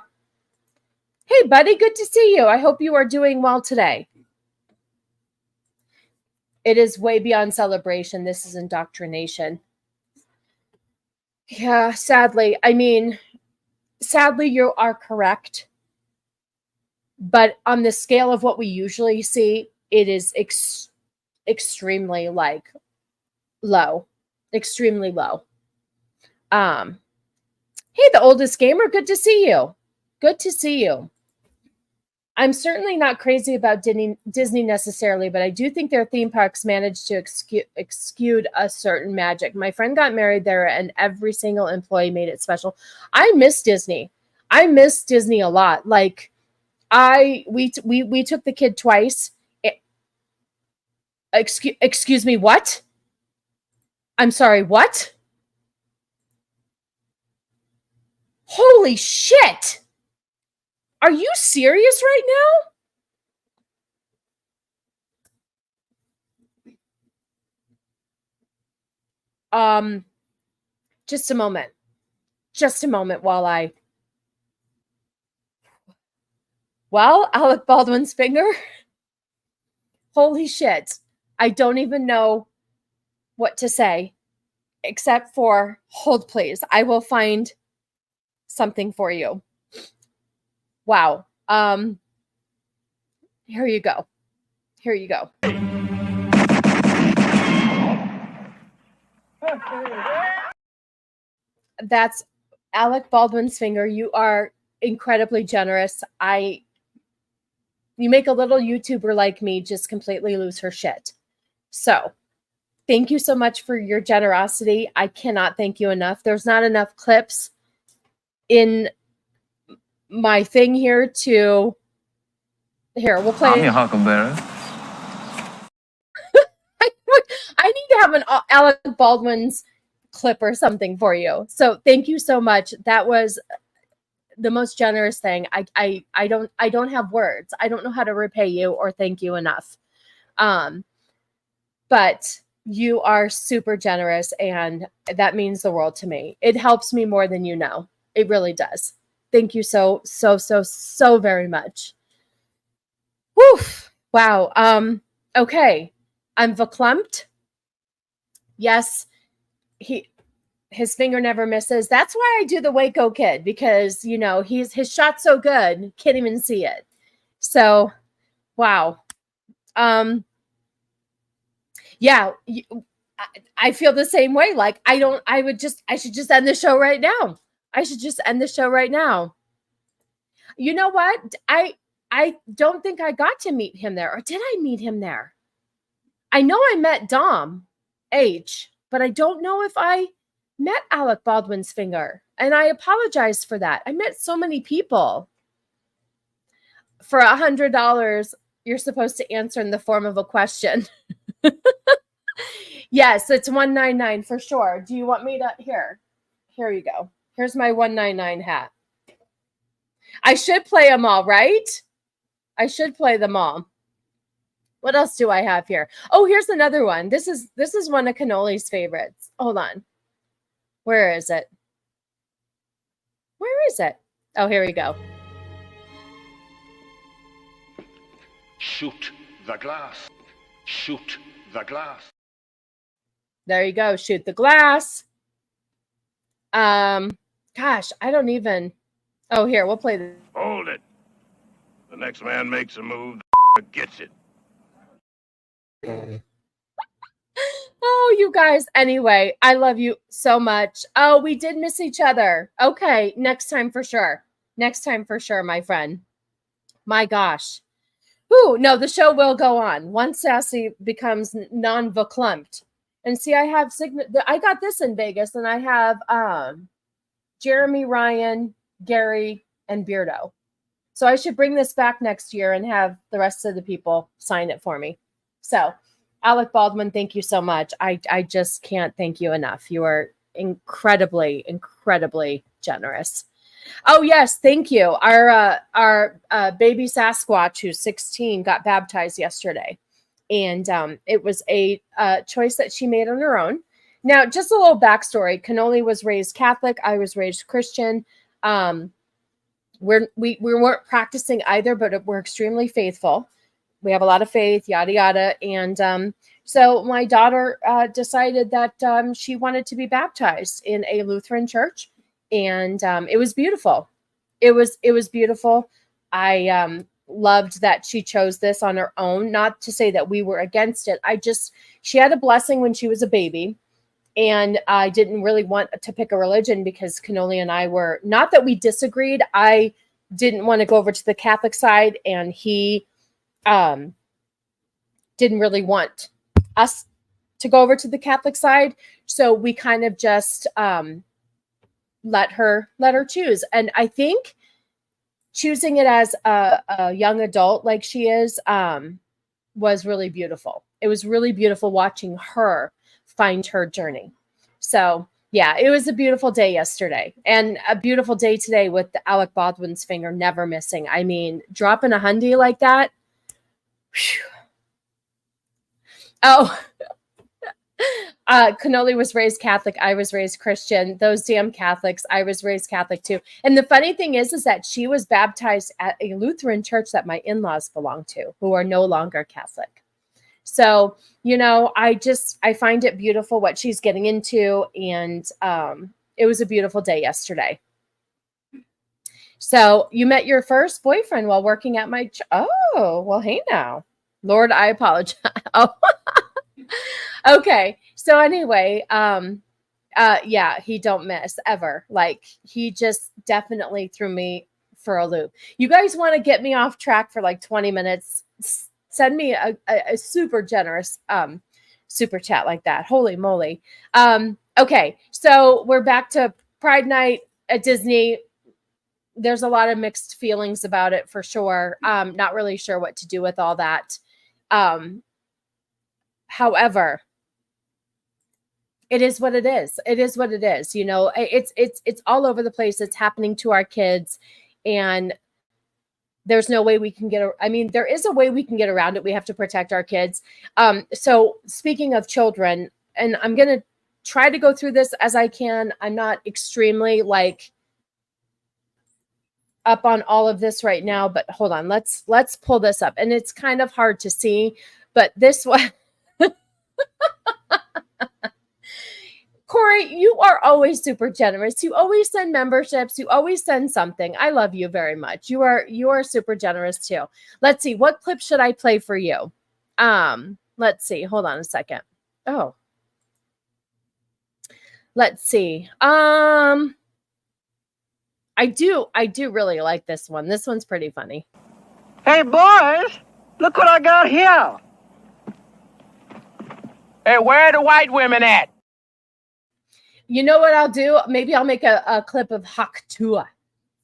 Hey, buddy, good to see you. I hope you are doing well today. It is way beyond celebration. This is indoctrination. Yeah, sadly. I mean, sadly, you are correct. But on the scale of what we usually see, it is extremely like low, extremely low. Hey, the oldest gamer, good to see you. Good to see you. I'm certainly not crazy about Disney necessarily, but I do think their theme parks manage to exude a certain magic. My friend got married there, and every single employee made it special. I miss Disney. I miss Disney a lot. Like, we took the kid twice. Excuse me, what? I'm sorry, what? Holy shit! Are you serious right now? Just a moment. Just a moment while I... Well, Alec Baldwin's finger. Holy shit. I don't even know what to say except for hold, please. I will find something for you. Wow. Here you go. Here you go. That's Alec Baldwin's finger. You are incredibly generous. You make a little YouTuber like me just completely lose her shit. So, thank you so much for your generosity. I cannot thank you enough. There's not enough clips in my thing here to... Here, we'll play... I'm your huckleberry. I need to have an Alec Baldwin's clip or something for you. So thank you so much. That was the most generous thing. I don't have words. I don't know how to repay you or thank you enough. But you are super generous, and that means the world to me. It helps me more than you know. It really does. Thank you so very much. Whew. Wow. Okay. I'm verklempt. Yes. His finger never misses. That's why I do the Waco Kid, because, you know, his shot's so good, can't even see it. So, wow. Yeah, I feel the same way. Like, I should just end the show right now. I should just end the show right now. You know what? I don't think I got to meet him there. Or did I meet him there? I know I met Dom H, but I don't know if I met Alec Baldwin's finger. And I apologize for that. I met so many people. For $100, you're supposed to answer in the form of a question. Yes, it's $199 for sure. Do you want me to... Here you go. Here's my $199 hat. I should play them all, right? I should play them all. What else do I have here? Oh, here's another one. This is one of Cannoli's favorites. Hold on. Where is it? Where is it? Oh, here we go. Shoot the glass. Shoot the glass. There you go. Shoot the glass. Gosh, I don't even... Oh, here, we'll play this. Hold it. The next man makes a move, the gets it. Oh, you guys. Anyway, I love you so much. Oh, we did miss each other. Okay, next time for sure. Next time for sure, my friend. My gosh. Ooh, no, the show will go on once Sassy becomes non-verklempt. And see, I got this in Vegas, and I have Jeremy, Ryan, Gary, and Beardo. So I should bring this back next year and have the rest of the people sign it for me. So, Alec Baldwin, thank you so much. I just can't thank you enough. You are incredibly, incredibly generous. Oh, yes, thank you. Our baby Sasquatch, who's 16, got baptized yesterday. And it was a choice that she made on her own. Now, just a little backstory. Cannoli was raised Catholic. I was raised Christian. We weren't practicing either, but we're extremely faithful. We have a lot of faith, yada, yada. And So my daughter decided that she wanted to be baptized in a Lutheran church, and it was beautiful. It was beautiful. I loved that she chose this on her own. Not to say that we were against it. She had a blessing when she was a baby, and I didn't really want to pick a religion because Cannoli and I were, not that we disagreed. I didn't want to go over to the Catholic side, and he didn't really want us to go over to the Catholic side. So we kind of just let her choose. And I think choosing it as a young adult like she is was really beautiful. It was really beautiful watching her find her journey. So yeah, it was a beautiful day yesterday, and a beautiful day today with the Alec Baldwin's finger never missing. I mean, dropping a hundy like that. Whew. Oh, Cannoli was raised Catholic. I was raised Christian. Those damn Catholics. I was raised Catholic too. And the funny thing is that she was baptized at a Lutheran church that my in-laws belong to, who are no longer Catholic. So, you know, I find it beautiful what she's getting into. And it was a beautiful day yesterday. So you met your first boyfriend while working at my oh, well, hey now. Lord, I apologize. Oh. Okay. So anyway, yeah, he don't miss ever. Like, he just definitely threw me for a loop. You guys want to get me off track for like 20 minutes? Send me a super generous super chat like that. Holy moly. Okay. So we're back to Pride Night at Disney. There's a lot of mixed feelings about it for sure. Not really sure what to do with all that. However, it is what it is. It is what it is. You know, it's all over the place. It's happening to our kids, and there's no way we can there is a way we can get around it. We have to protect our kids. So speaking of children, and I'm going to try to go through this as I can. I'm not extremely up on all of this right now, but hold on. Let's pull this up. And it's kind of hard to see, but this one, Corey, you are always super generous. You always send memberships. You always send something. I love you very much. You are super generous too. Let's see. What clip should I play for you? Let's see. Hold on a second. Oh, let's see. I do really like this one. This one's pretty funny. Hey boys, look what I got here. Hey, where are the white women at? You know what I'll do? Maybe I'll make a clip of Haktua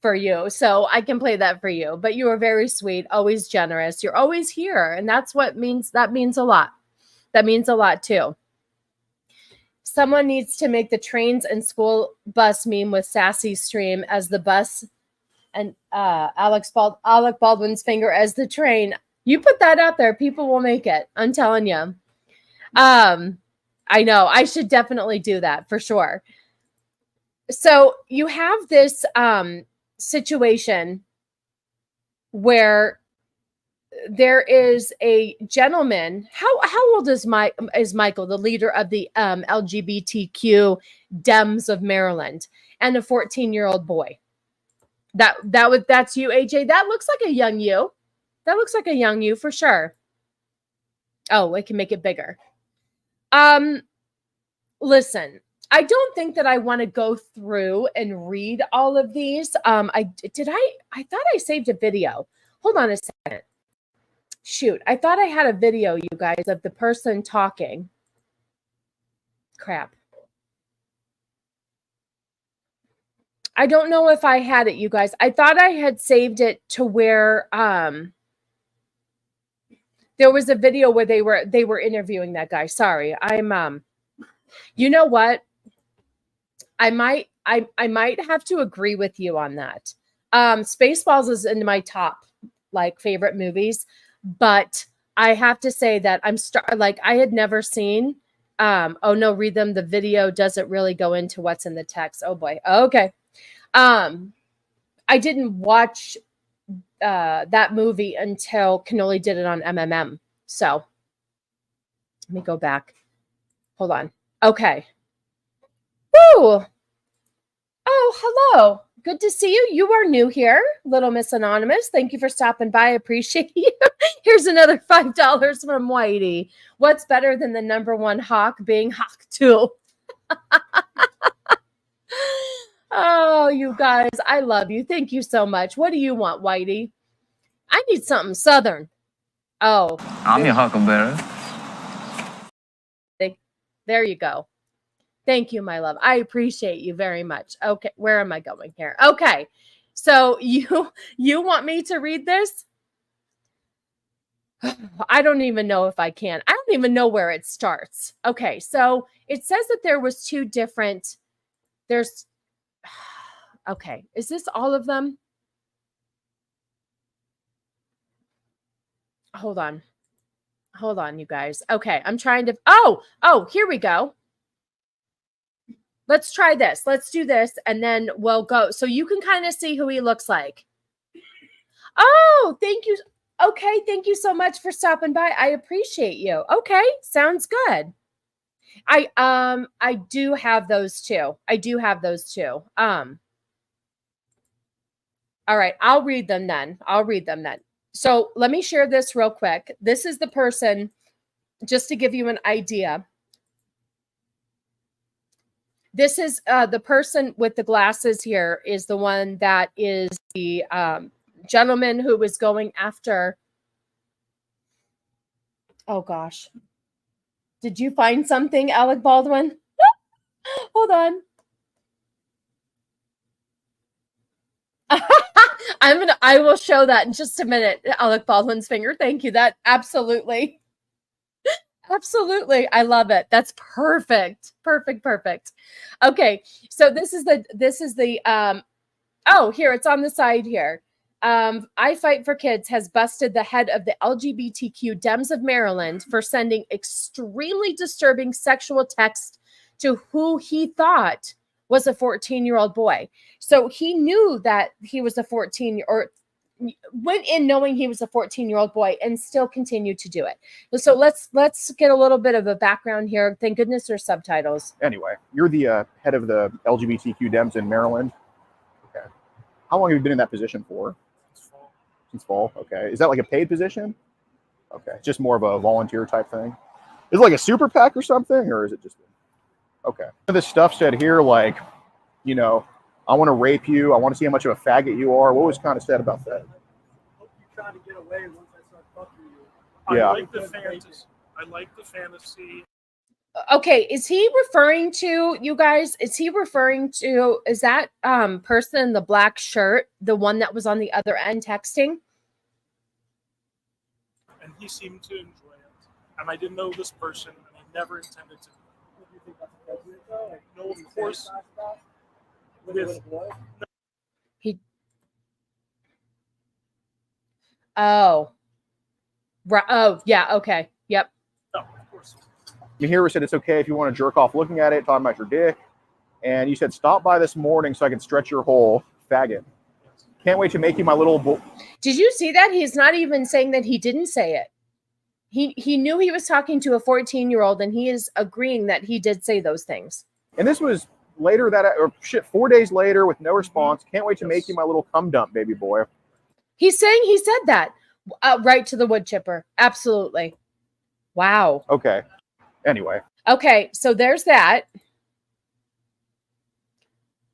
for you, so I can play that for you. But you are very sweet, always that's you're always here, and that means a lot. That means a lot too. Someone needs to make the trains and school bus meme with Sassy stream as the bus and Alec Baldwin's finger as the train. You put that out there, people will make it. I'm telling you. I know. I should definitely do that for sure. So you have this situation where there is a gentleman. How old is Michael, the leader of the LGBTQ Dems of Maryland, and a 14-year-old boy? That's you, AJ. That looks like a young you. That looks like a young you for sure. Oh, I can make it bigger. Listen, I don't think that I want to go through and read all of these. I thought I saved a video. Hold on a second. Shoot, I thought I had a video, you guys, of the person talking. Crap. I don't know if I had it, you guys. I thought I had saved it to where there was a video where they were interviewing that guy. Sorry. I'm you know what? I might have to agree with you on that. Spaceballs is in my top favorite movies, but I have to say that I had never seen oh no, read them. The video doesn't really go into what's in the text. Oh boy. Okay. I didn't watch that movie until Cannoli did it on MMM. So Let me go back. Hold on. Okay. Woo! Oh, hello. Good to see you. You are new here, Little Miss Anonymous. Thank you for stopping by. I appreciate you. Here's another $5 from Whitey. What's better than the #1 hawk being hawk too? Oh, you guys, I love you. Thank you so much. What do you want, Whitey? I need something Southern. Oh. I'm your huckleberry. There you go. Thank you, my love. I appreciate you very much. Okay, where am I going here? Okay, so you want me to read this? I don't even know if I can. I don't even know where it starts. Okay, so it says that there was two different, okay, is this all of them? Hold on, you guys. Okay, I'm trying to, oh, here we go. Let's try this. Let's do this, and then we'll go. So you can kind of see who he looks like. Oh, thank you. Okay, thank you so much for stopping by. I appreciate you. Okay, sounds good. I do have those two. All right, I'll read them then. So let me share this real quick. This is the person, just to give you an idea. This is the person with the glasses here is the one that is the gentleman who was going after. Oh, gosh. Did you find something, Alec Baldwin? Hold on. I will show that in just a minute. Alec Baldwin's finger. Thank you. That absolutely. Absolutely. I love it. That's perfect. Perfect. Okay. So this is the oh, here it's on the side here. I Fight for Kids has busted the head of the LGBTQ Dems of Maryland for sending extremely disturbing sexual text to who he thought was a 14-year-old boy. So he knew that he was a 14-year-old, went in knowing he was a 14-year-old boy and still continued to do it. So let's get a little bit of a background here. Thank goodness there's subtitles. Anyway, you're the head of the LGBTQ Dems in Maryland. Okay. How long have you been in that position for? Since fall. Okay. Is that like a paid position? Okay. It's just more of a volunteer type thing. Is it like a super PAC or something, or is it just okay? This stuff said here, like, you know, I want to rape you. I want to see how much of a faggot you are. What was kind of said about that? You try to get away once I start fucking you. Yeah. I like the fantasy. Okay, is he referring to, you guys? Is that person in the black shirt, the one that was on the other end texting? And he seemed to enjoy it. And I didn't know this person, and I never intended to. What do you think about the president, though? Like, no, of course. Oh, yeah, okay, yep. No, of course. You hear said it's okay if you want to jerk off looking at it, talking about your dick. And you said, stop by this morning so I can stretch your hole, faggot. Can't wait to make you my little boy. Did you see that? He's not even saying that he didn't say it. He knew he was talking to a 14-year-old, and he is agreeing that he did say those things. And this was later 4 days later with no response. Can't wait to make you my little cum dump, baby boy. He's saying he said that right to the wood chipper. Absolutely. Wow. Okay. Anyway. Okay. So there's that.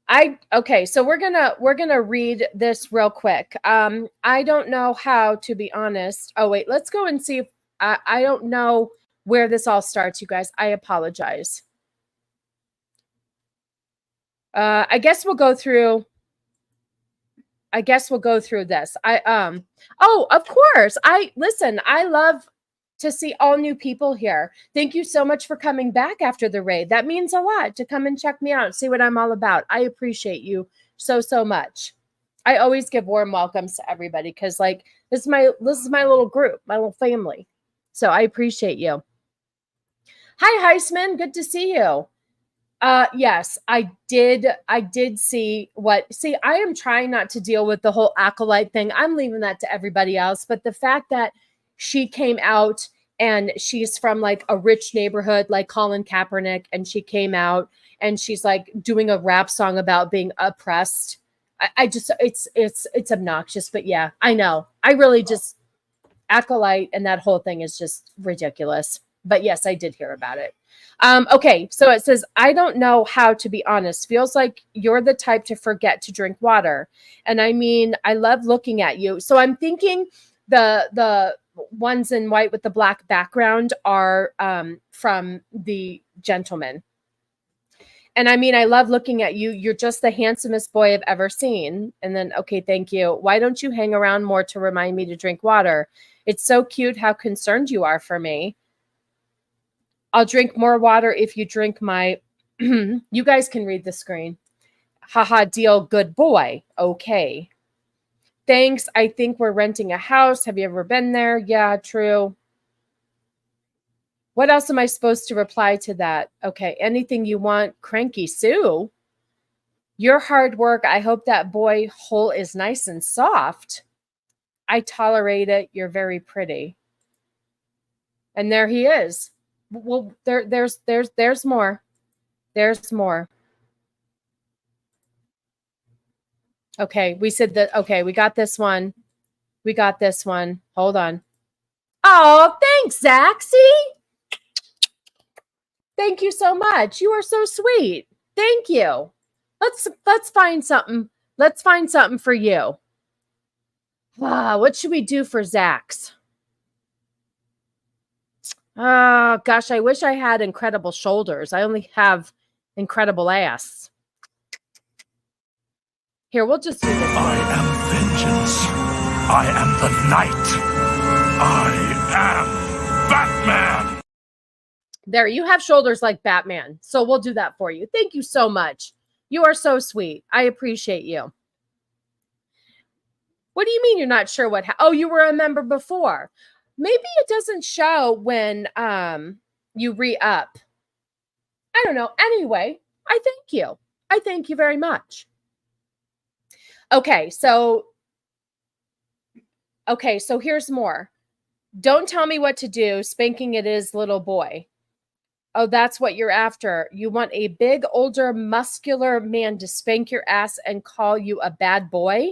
So we're gonna read this real quick. I don't know how, to be honest. Oh wait, let's go and see if I don't know where this all starts, you guys. I apologize. I guess we'll go through this. Oh, of course. I love to see all new people here. Thank you so much for coming back after the raid. That means a lot to come and check me out, see what I'm all about. I appreciate you so much. I always give warm welcomes to everybody because, like, this is my little group, my little family. So I appreciate you. Hi, Heisman. Good to see you. Yes, I did see I am trying not to deal with the whole acolyte thing. I'm leaving that to everybody else. But the fact that she came out and she's from like a rich neighborhood like Colin Kaepernick, and she came out and she's like doing a rap song about being oppressed. I just it's obnoxious, but yeah, I know. I really just Acolyte and that whole thing is just ridiculous. But yes, I did hear about it. Okay, so it says, I don't know how to be honest. Feels like you're the type to forget to drink water. And I mean, I love looking at you. So I'm thinking the ones in white with the black background are from the gentleman. And I mean, I love looking at you. You're just the handsomest boy I've ever seen. And then, okay, thank you. Why don't you hang around more to remind me to drink water? It's so cute how concerned you are for me. I'll drink more water if you drink my... You guys can read the screen. Haha, deal, good boy. Okay. Thanks. I think we're renting a house. Have you ever been there? Yeah, true. What else am I supposed to reply to that? Okay, anything you want, Cranky Sue. Your hard work. I hope that boy hole is nice and soft. I tolerate it. You're very pretty. And there he is. Well, there's more. There's more. Okay, we said that. Okay, we got this one. We got this one. Hold on. Oh, thanks, Sassy. Thank you so much. You are so sweet. Thank you. Let's find something. Let's find something for you. What should we do for Zax? Oh, gosh, I wish I had incredible shoulders. I only have incredible ass. Here, we'll just do this. I am vengeance. I am the night. I am Batman. There, you have shoulders like Batman. So we'll do that for you. Thank you so much. You are so sweet. I appreciate you. What do you mean you're not sure what... Oh, you were a member before. Maybe it doesn't show when you re-up. I don't know. Anyway, I thank you. I thank you very much. Okay, so here's more. Don't tell me what to do. Spanking it is, little boy. Oh, that's what you're after. You want a big, older, muscular man to spank your ass and call you a bad boy?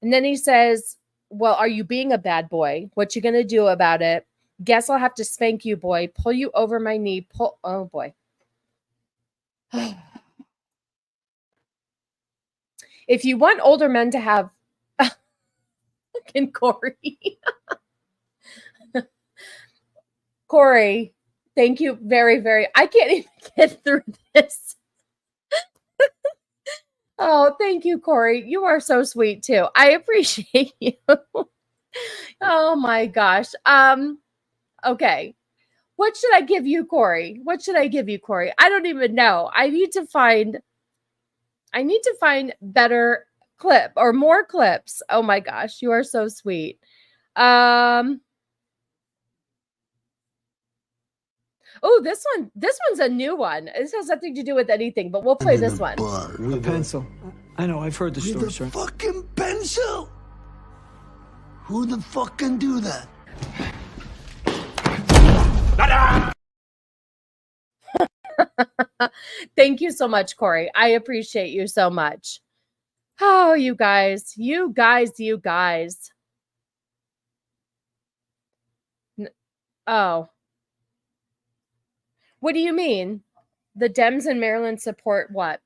And then he says, well, are you being a bad boy? What you going to do about it? Guess I'll have to spank you, boy. Pull you over my knee. Pull. Oh, boy. If you want older men to have... Fucking Corey. Corey, thank you very, very... I can't even get through this. Oh, thank you, Corey. You are so sweet, too. I appreciate you. Oh, my gosh. Okay. What should I give you, Corey? What should I give you, Corey? I don't even know. I need to find better clip or more clips. Oh, my gosh. You are so sweet. Oh, this one's a new one. This has nothing to do with anything, but we'll play this one. With a pencil. I know, I've heard the story, sir. Fucking pencil? Who the fuck can do that? Thank you so much, Corey. I appreciate you so much. Oh, you guys. Oh. What do you mean? The Dems in Maryland support what?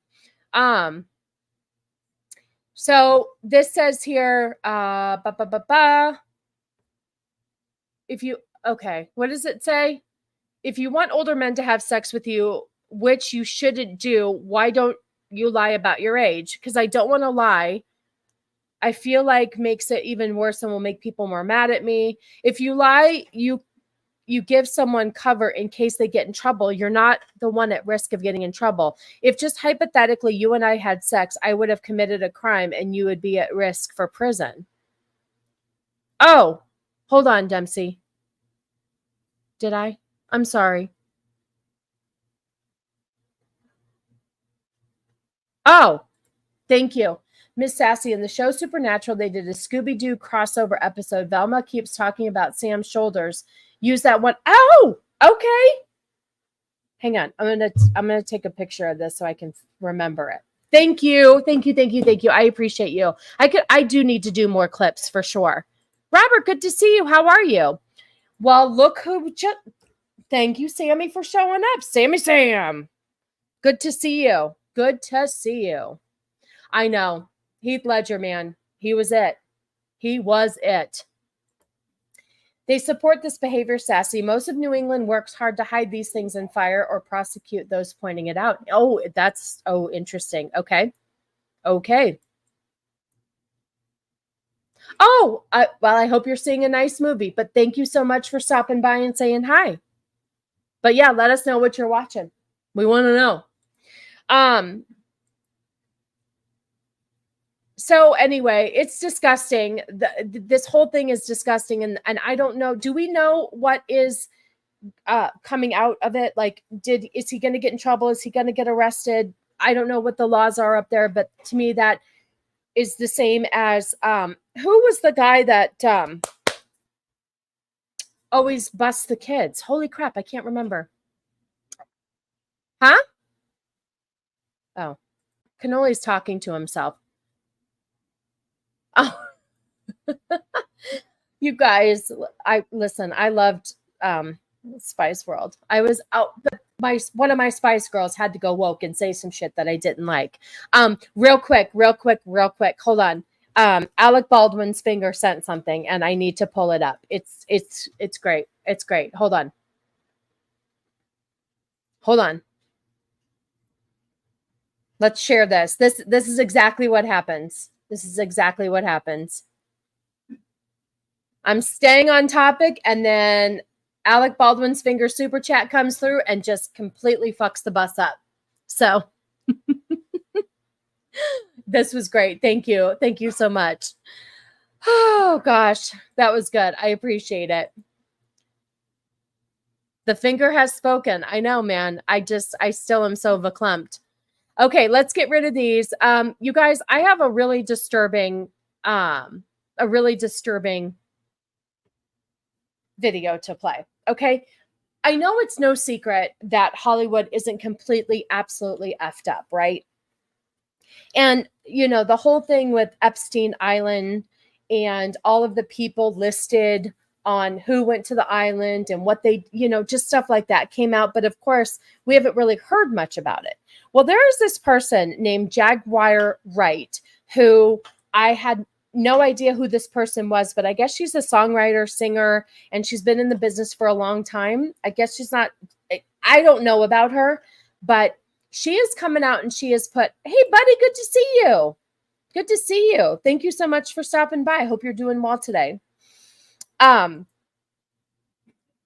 So this says here, if you, okay, what does it say? If you want older men to have sex with you, which you shouldn't do, why don't you lie about your age? Because I don't want to lie. I feel like makes it even worse and will make people more mad at me. If you lie, you give someone cover in case they get in trouble. You're not the one at risk of getting in trouble. If just hypothetically you and I had sex, I would have committed a crime and you would be at risk for prison. Oh, hold on, Dempsey. Did I? I'm sorry. Oh, thank you. Miss Sassy, in the show Supernatural, they did a Scooby-Doo crossover episode. Velma keeps talking about Sam's shoulders. Use that one. Oh, okay. Hang on. I'm gonna take a picture of this so I can remember it. Thank you. I appreciate you. I do need to do more clips for sure. Robert, good to see you. How are you? Well, look who just. Thank you, Sammy, for showing up. Sammy Sam. Good to see you. Good to see you. I know. Heath Ledger, man. He was it. He was it. They support this behavior, Sassy. Most of New England works hard to hide these things and fire or prosecute those pointing it out. Oh, that's interesting. Okay. Oh, well, I hope you're seeing a nice movie, but thank you so much for stopping by and saying hi. But yeah, let us know what you're watching. We want to know. So anyway, it's disgusting. This whole thing is disgusting. And I don't know. Do we know what is coming out of it? Like, is he going to get in trouble? Is he going to get arrested? I don't know what the laws are up there, but to me, that is the same as, who was the guy that always busts the kids? Holy crap. I can't remember. Huh? Oh, Cannoli's talking to himself. Oh, you guys, I loved Spice World. I was out, but one of my Spice Girls had to go woke and say some shit that I didn't like. Real quick. Hold on. Alec Baldwin's finger sent something and I need to pull it up. It's great. It's great. Hold on. Let's share this. This is exactly what happens. I'm staying on topic, and then Alec Baldwin's finger super chat comes through and just completely fucks the bus up. So this was great. Thank you. Thank you so much. Oh gosh, that was good. I appreciate it. The finger has spoken. I know, man. I still am so verklempt. Okay, let's get rid of these. You guys, I have a really disturbing video to play. Okay. I know it's no secret that Hollywood isn't completely, absolutely effed up, right? And, the whole thing with Epstein Island and all of the people listed on who went to the island and what they, just stuff like that came out. But of course, we haven't really heard much about it. Well, there is this person named Jaguar Wright who I had no idea who this person was, but I guess she's a songwriter, singer, and she's been in the business for a long time. I guess she's not, I don't know about her, but she is coming out and she has put, hey, buddy, good to see you. Good to see you. Thank you so much for stopping by. I hope you're doing well today.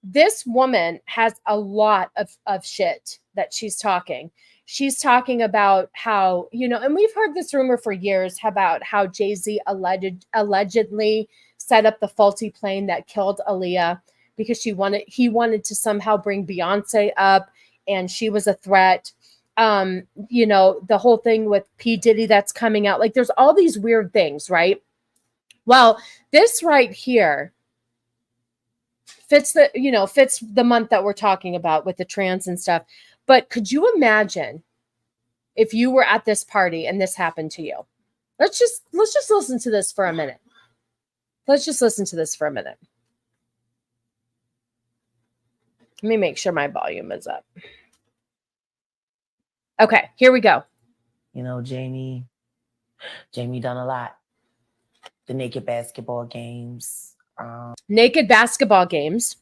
This woman has a lot of shit that she's talking. She's talking about how, and we've heard this rumor for years about how Jay-Z allegedly set up the faulty plane that killed Aaliyah because he wanted to somehow bring Beyonce up and she was a threat. The whole thing with P. Diddy that's coming out. Like, there's all these weird things, right? Well, this right here fits the month that we're talking about with the trans and stuff. But could you imagine if you were at this party and this happened to you? Let's just listen to this for a minute. Let me make sure my volume is up. Okay, here we go. Jamie done a lot. The naked basketball games. Naked basketball games.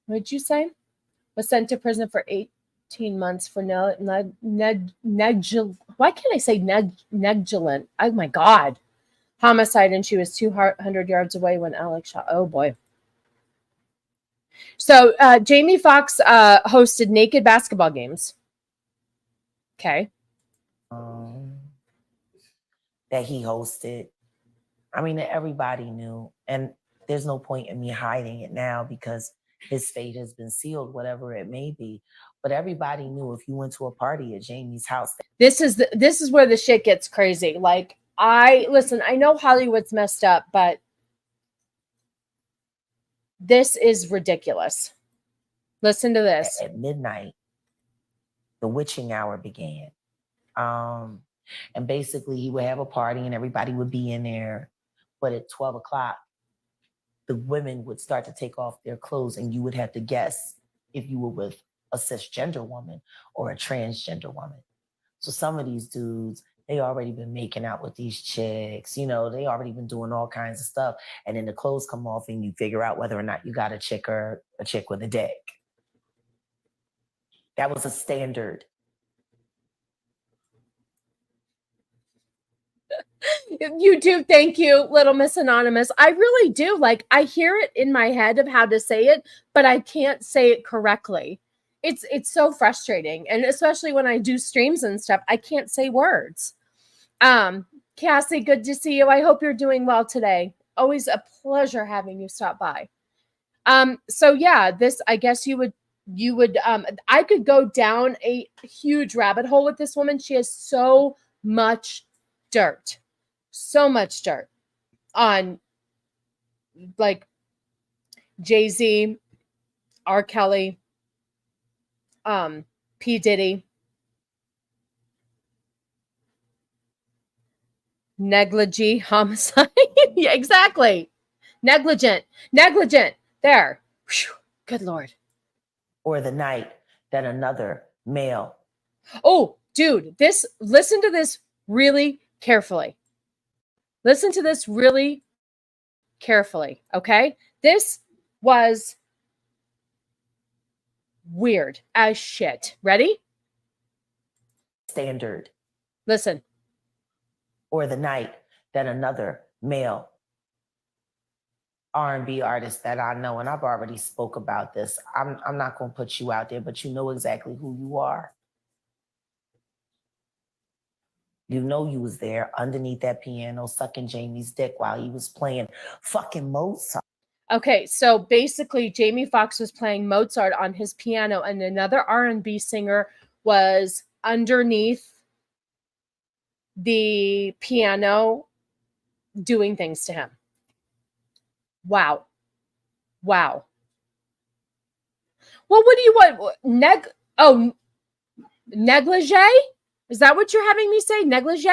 What did you say? Was sent to prison for 18 months for why can't I say negligent? Oh my God. Homicide, and she was 200 yards away when Alex shot. Oh boy. So Jamie Foxx hosted naked basketball games. Okay. That he hosted. I mean, everybody knew. And there's no point in me hiding it now because his fate has been sealed, whatever it may be. But everybody knew if you went to a party at Jamie's house. This is where the shit gets crazy. Like, I know Hollywood's messed up, but this is ridiculous. Listen to this. At midnight, the witching hour began. And basically he would have a party and everybody would be in there. But at 12 o'clock, the women would start to take off their clothes and you would have to guess if you were with a cisgender woman or a transgender woman. So some of these dudes, they already been making out with these chicks, you know, they already been doing all kinds of stuff. And then the clothes come off and you figure out whether or not you got a chick or a chick with a dick. That was a standard. You do. Thank you, Little Miss Anonymous. I really do. Like, I hear it in my head of how to say it, but I can't say it correctly. It's so frustrating. And especially when I do streams and stuff, I can't say words. Cassie, good to see you. I hope you're doing well today. Always a pleasure having you stop by. So yeah, this, I guess you would, I could go down a huge rabbit hole with this woman. She has so much dirt on like Jay-Z, R. Kelly, P. Diddy, negligee, homicide. Yeah, exactly. Negligent. There. Whew. Good Lord. Or the night that another male. Oh, dude, listen to this really carefully. Listen to this really carefully, okay? This was weird as shit. Ready? Standard. Listen. Or the night that another male R&B artist that I know, and I've already spoke about this. I'm not going to put you out there, but you know exactly who you are. You know you was there underneath that piano sucking Jamie's dick while he was playing fucking Mozart. Okay, so basically Jamie Foxx was playing Mozart on his piano and another R&B singer was underneath the piano doing things to him. Wow. Well, what do you want? Negligee? Is that what you're having me say? Negligee?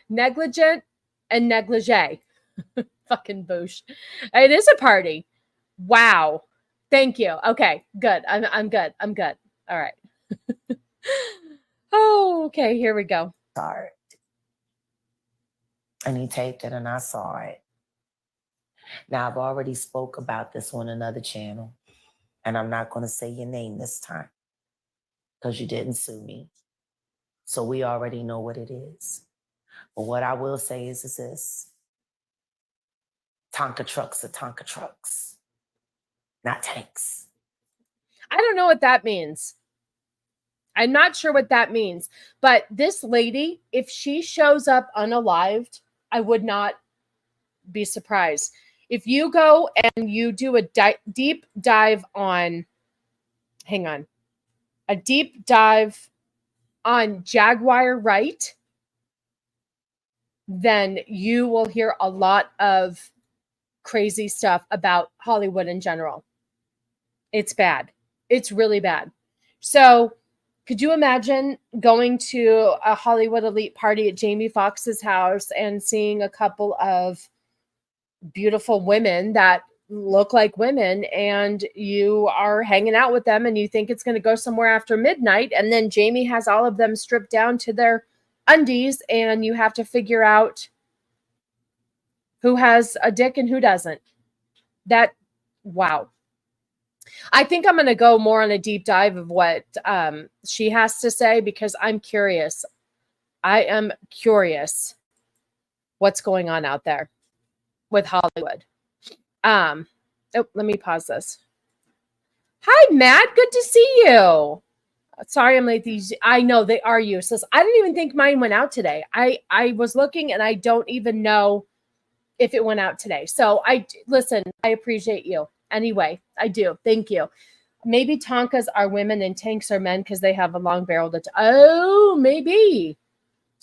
Negligent and negligee. Fucking boosh. It is a party. Wow. Thank you. Okay, good. I'm good. All right. Oh, okay. Here we go. Sorry. And he taped it and I saw it. Now I've already spoke about this on another channel and I'm not going to say your name this time because you didn't sue me. So we already know what it is. But what I will say is this. Tonka trucks are Tonka trucks, not tanks. I don't know what that means. I'm not sure what that means. But this lady, if she shows up unalived, I would not be surprised. If you go and you do a deep dive on, a deep dive on Jaguar Wright, then you will hear a lot of crazy stuff about Hollywood in general. It's bad. It's really bad. So could you imagine going to a Hollywood elite party at Jamie Foxx's house and seeing a couple of beautiful women that look like women and you are hanging out with them and you think it's going to go somewhere after midnight and then Jamie has all of them stripped down to their undies and you have to figure out who has a dick and who doesn't. Wow. I think I'm going to go more on a deep dive of what she has to say because I'm curious. I am curious what's going on out there with Hollywood. Let me pause this. Hi, Matt. Good to see you. Sorry I'm late. I know they are useless. I didn't even think mine went out today. I was looking and I don't even know if it went out today. So listen, I appreciate you. Anyway, I do. Thank you. Maybe Tonkas are women and tanks are men because they have a long barrel. Oh, maybe.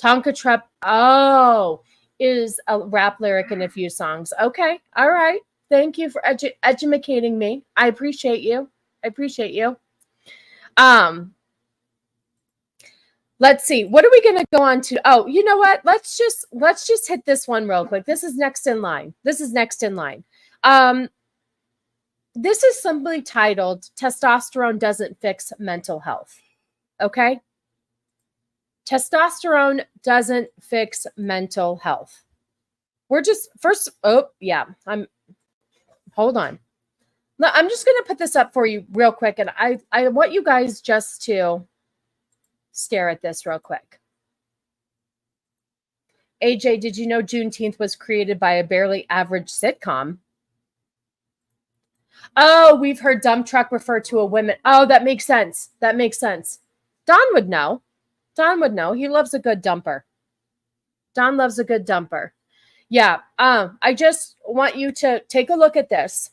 Tonka Trup, is a rap lyric in a few songs. Okay. All right. Thank you for educating me. I appreciate you. Let's see. What are we going to go on to? Oh, you know what? Let's just hit this one real quick. This is next in line. This is simply titled Testosterone Doesn't Fix Mental Health. Okay? Testosterone doesn't fix mental health. Hold on. I'm just going to put this up for you real quick. And I want you guys just to stare at this real quick. AJ, did you know Juneteenth was created by a barely average sitcom? Oh, we've heard dump truck refer to a woman. Oh, that makes sense. Don would know. He loves a good dumper. Don loves a good dumper. Yeah. I just want you to take a look at this.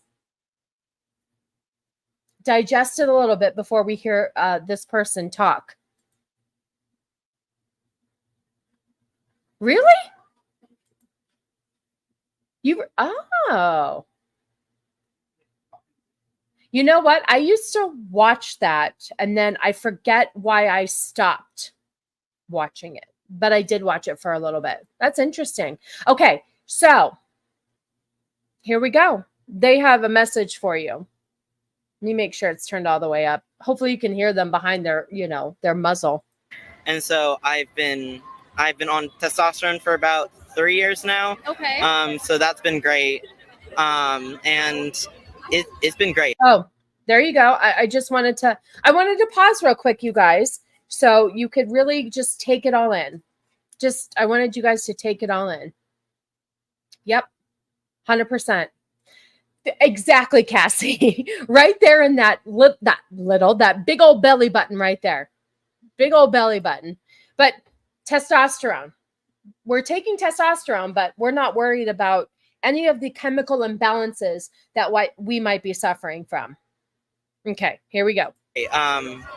Digest it a little bit before we hear this person talk. Really? You know what? I used to watch that, and then I forget why I stopped watching it. But I did watch it for a little bit. That's interesting. Okay, so here we go. They have a message for you. Let me make sure it's turned all the way up. Hopefully you can hear them behind their muzzle. And so I've been on testosterone for about 3 years now. Okay. So that's been great. And it's been great. Oh, there you go. I wanted to pause real quick, you guys, so you could really just take it all in. I wanted you guys to take it all in. Yep. 100%. Exactly, Cassie. Right there in that big old belly button right there. Big old belly button. But testosterone. We're taking testosterone, but we're not worried about any of the chemical imbalances that we might be suffering from. Okay, here we go.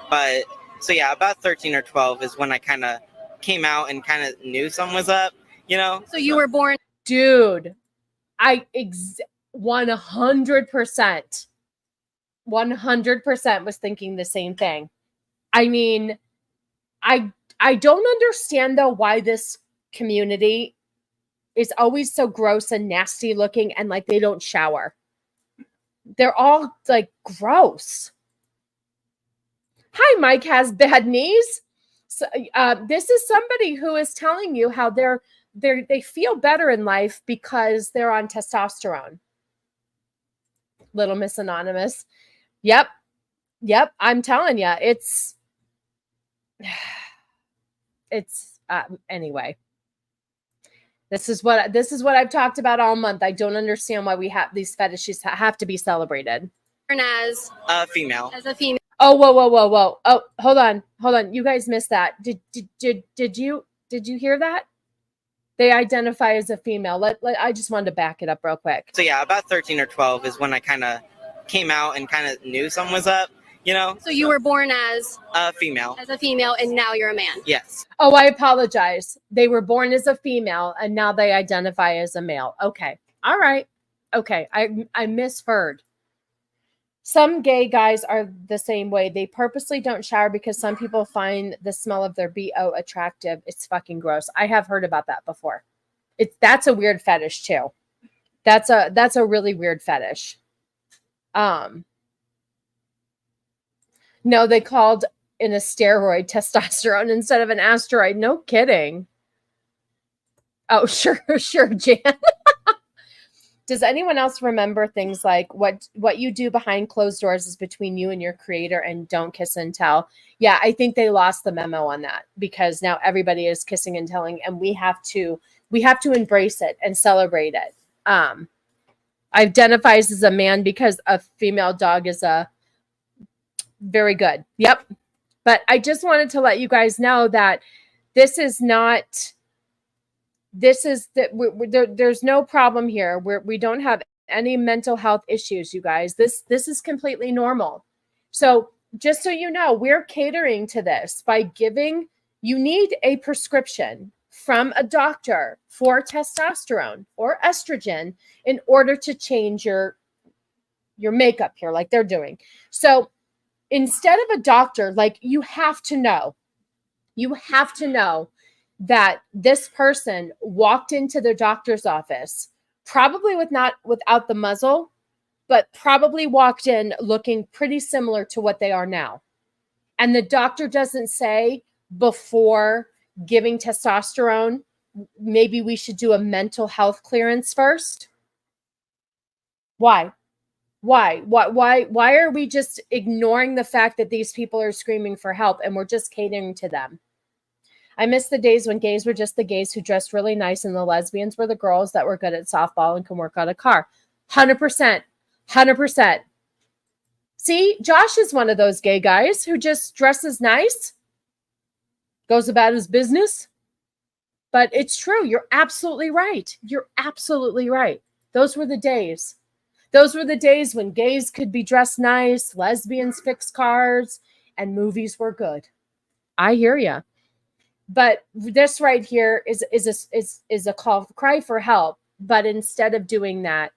But so yeah, about 13 or 12 is when I kind of came out and kind of knew something was up, So you were born, dude. 100% was thinking the same thing. I mean, I don't understand though why this community is always so gross and nasty looking and like they don't shower. They're all like gross. Hi, Mike has bad knees. So, this is somebody who is telling you how they feel better in life because they're on testosterone. Little Miss Anonymous. Yep. I'm telling you, it's anyway. This is what I've talked about all month. I don't understand why we have these fetishes have to be celebrated. as a female. Oh, whoa. Oh, hold on. You guys missed that. Did you hear that? They identify as a female. I just wanted to back it up real quick. So yeah, about 13 or 12 is when I kind of came out and kind of knew something was up, So you were born as a female. and now you're a man. Yes. Oh, I apologize. They were born as a female and now they identify as a male. Okay. All right. Okay. I misheard. Some gay guys are the same way. They purposely don't shower because some people find the smell of their BO attractive. It's fucking gross. I have heard about that before. That's a weird fetish too. That's a really weird fetish. No, they called in a steroid testosterone instead of an asteroid. No kidding. Oh, sure, Jan. Does anyone else remember things like what you do behind closed doors is between you and your creator and don't kiss and tell? Yeah, I think they lost the memo on that because now everybody is kissing and telling, and we have to embrace it and celebrate it. Identifies as a man because a female dog is a very good. Yep. But I just wanted to let you guys know that this is not This is that there's no problem here. We don't have any mental health issues, you guys. This is completely normal. So just so you know, we're catering to this by giving, you need a prescription from a doctor for testosterone or estrogen in order to change your makeup here, like they're doing. So instead of a doctor, like you have to know that this person walked into the doctor's office, probably without the muzzle, but probably walked in looking pretty similar to what they are now. And the doctor doesn't say before giving testosterone, maybe we should do a mental health clearance first. Why? Why are we just ignoring the fact that these people are screaming for help and we're just catering to them? I miss the days when gays were just the gays who dressed really nice and the lesbians were the girls that were good at softball and can work on a car. 100%. 100%. See, Josh is one of those gay guys who just dresses nice, goes about his business. But it's true. You're absolutely right. You're absolutely right. Those were the days. Those were the days when gays could be dressed nice, lesbians fixed cars, and movies were good. I hear you. But this right here is a cry for help. But instead of doing that,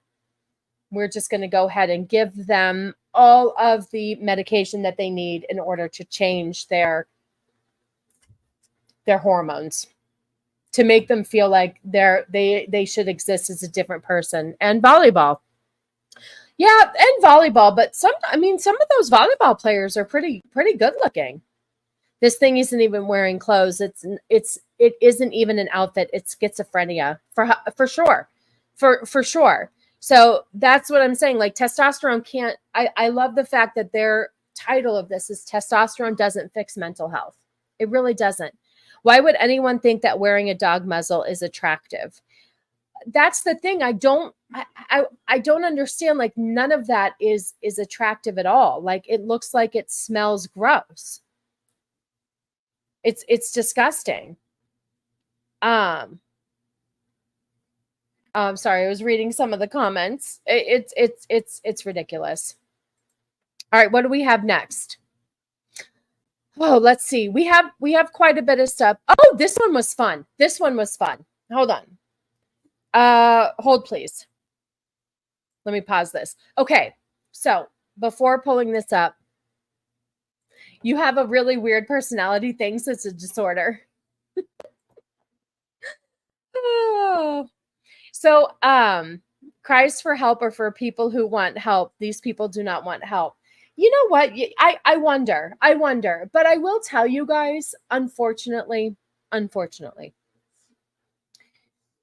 we're just going to go ahead and give them all of the medication that they need in order to change their hormones, to make them feel like they should exist as a different person. And volleyball. Yeah, and volleyball, but some of those volleyball players are pretty good looking. This thing isn't even wearing clothes. It isn't even an outfit. It's schizophrenia for sure. For sure. So that's what I'm saying. Like testosterone can't, I love the fact that their title of this is testosterone doesn't fix mental health. It really doesn't. Why would anyone think that wearing a dog muzzle is attractive? That's the thing. I don't understand. Like none of that is attractive at all. Like it looks like it smells gross. It's disgusting. I'm sorry, I was reading some of the comments. It's ridiculous. All right, what do we have next? Oh, let's see. We have quite a bit of stuff. Oh, this one was fun. Hold on. Hold please. Let me pause this. Okay, so before pulling this up, you have a really weird personality thing, so it's a disorder. So, cries for help are for people who want help. These people do not want help. You know what? I wonder. But I will tell you guys, unfortunately,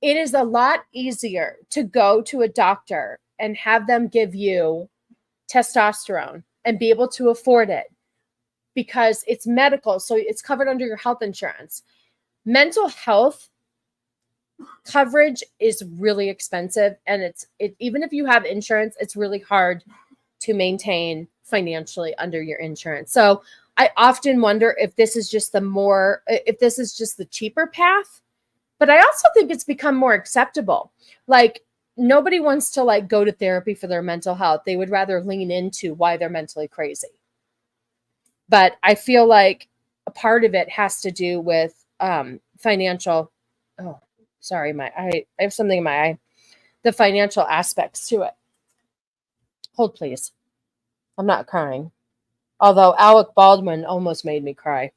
it is a lot easier to go to a doctor and have them give you testosterone and be able to afford it because it's medical, so it's covered under your health insurance. Mental health coverage is really expensive, and even if you have insurance, it's really hard to maintain financially under your insurance. So I often wonder if this is just the cheaper path, but I also think it's become more acceptable. Like nobody wants to like go to therapy for their mental health. They would rather lean into why they're mentally crazy. But I feel like a part of it has to do with financial. Oh, sorry, I have something in my eye. The financial aspects to it. Hold, please. I'm not crying. Although Alec Baldwin almost made me cry.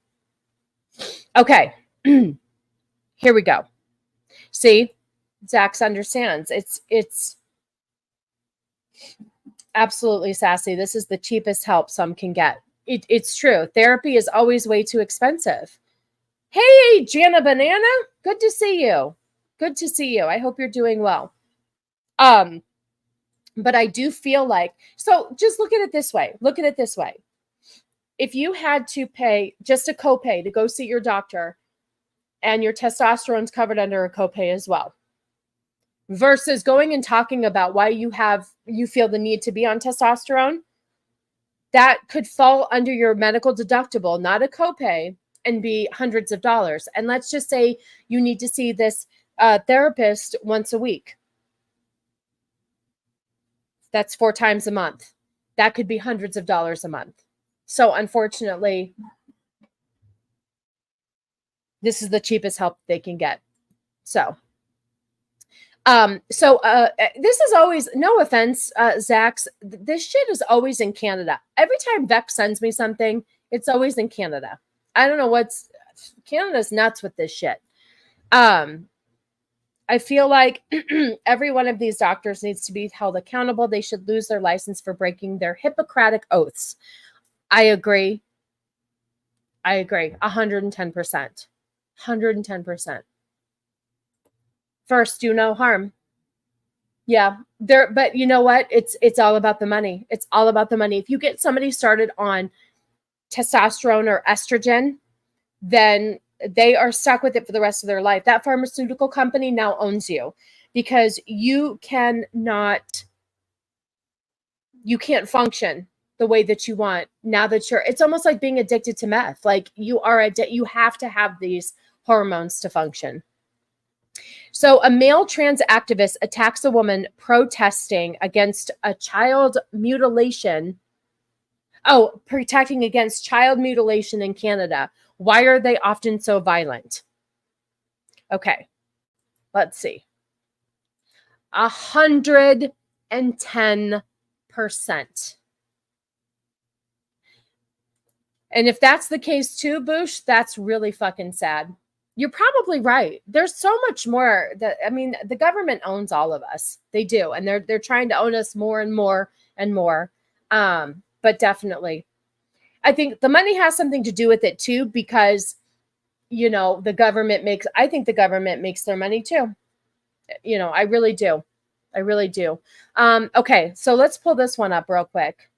Okay. Here we go. See? Zax understands. It's absolutely sassy. This is the cheapest help some can get. It's true. Therapy is always way too expensive. Hey, Jana Banana. Good to see you. I hope you're doing well. But I do feel like, so just look at it this way. If you had to pay just a copay to go see your doctor and your testosterone's covered under a copay as well, versus going and talking about why you feel the need to be on testosterone, that could fall under your medical deductible, not a copay, and be hundreds of dollars. And let's just say you need to see this therapist once a week. That's 4 times a month. That could be hundreds of dollars a month. So unfortunately, this is the cheapest help they can get. So this is always, no offense, Zax, this shit is always in Canada. Every time Vex sends me something, it's always in Canada. I don't know Canada's nuts with this shit. I feel like every one of these doctors needs to be held accountable. They should lose their license for breaking their Hippocratic oaths. I agree. 110%. 110%. First, do no harm. Yeah, but you know what? It's all about the money. It's all about the money. If you get somebody started on testosterone or estrogen, then they are stuck with it for the rest of their life. That pharmaceutical company now owns you because you can't function the way that you want now that it's almost like being addicted to meth. Like you have to have these hormones to function. So a male trans activist attacks a woman protesting against a child mutilation. Oh, protecting against child mutilation in Canada. Why are they often so violent? Okay, let's see. 110%. And if that's the case too, Boosh, that's really fucking sad. You're probably right. There's so much more the government owns all of us. They do. And they're trying to own us more and more and more. But definitely. I think the money has something to do with it too, because, the government makes their money too. I really do. I really do. Okay. So let's pull this one up real quick.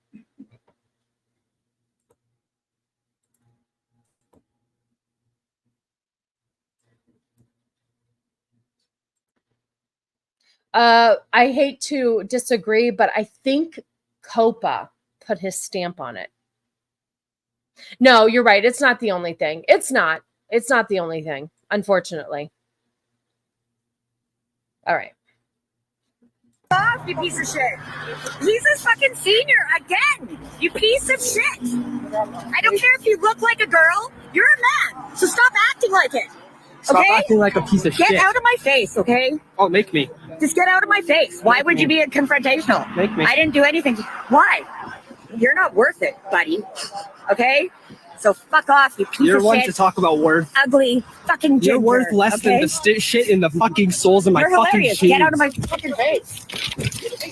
I hate to disagree, but I think COPA put his stamp on it. No, you're right. It's not the only thing. It's not the only thing, unfortunately. All right. Off, you piece of shit. He's a fucking senior again. You piece of shit. I don't care if you look like a girl. You're a man. So stop acting like it. Stop acting like a piece of shit. Get out of my face, okay? Oh, make me. Just get out of my face. Why would you be confrontational? Make me. I didn't do anything. Why? You're not worth it, buddy. Okay? So fuck off, you piece of shit. You're one to talk about worth. Ugly fucking ginger. You're worth less than the shit in the fucking soles of my fucking hilarious. shoes. Get out of my fucking face.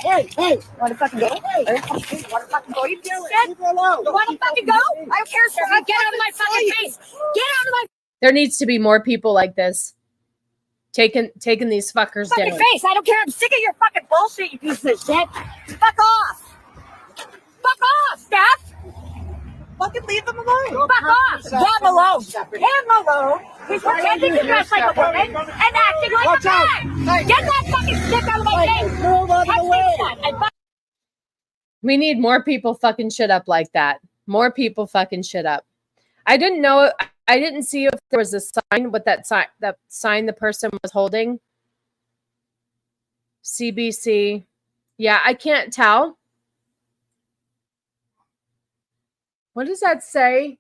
Hey, wanna fucking go? Wanna fucking go? You feel it? Leave me alone. You wanna fucking go? I don't care, sir. Get out of my fucking face. Get out of my There needs to be more people like this. Taking these fuckers fucking down. face. I don't care. I'm sick of your fucking bullshit, you piece of shit. Fuck off. Fuck off, Steph. Fucking leave them alone. Fuck off. Him alone. Him alone. He's pretending to dress like a woman and acting like a man. Get that fucking stick out of my face. Move out of the way. We need more people fucking shit up like that. More people fucking shit up. I didn't know. I didn't see if there was a sign with that sign the person was holding. CBC. Yeah, I can't tell. What does that say?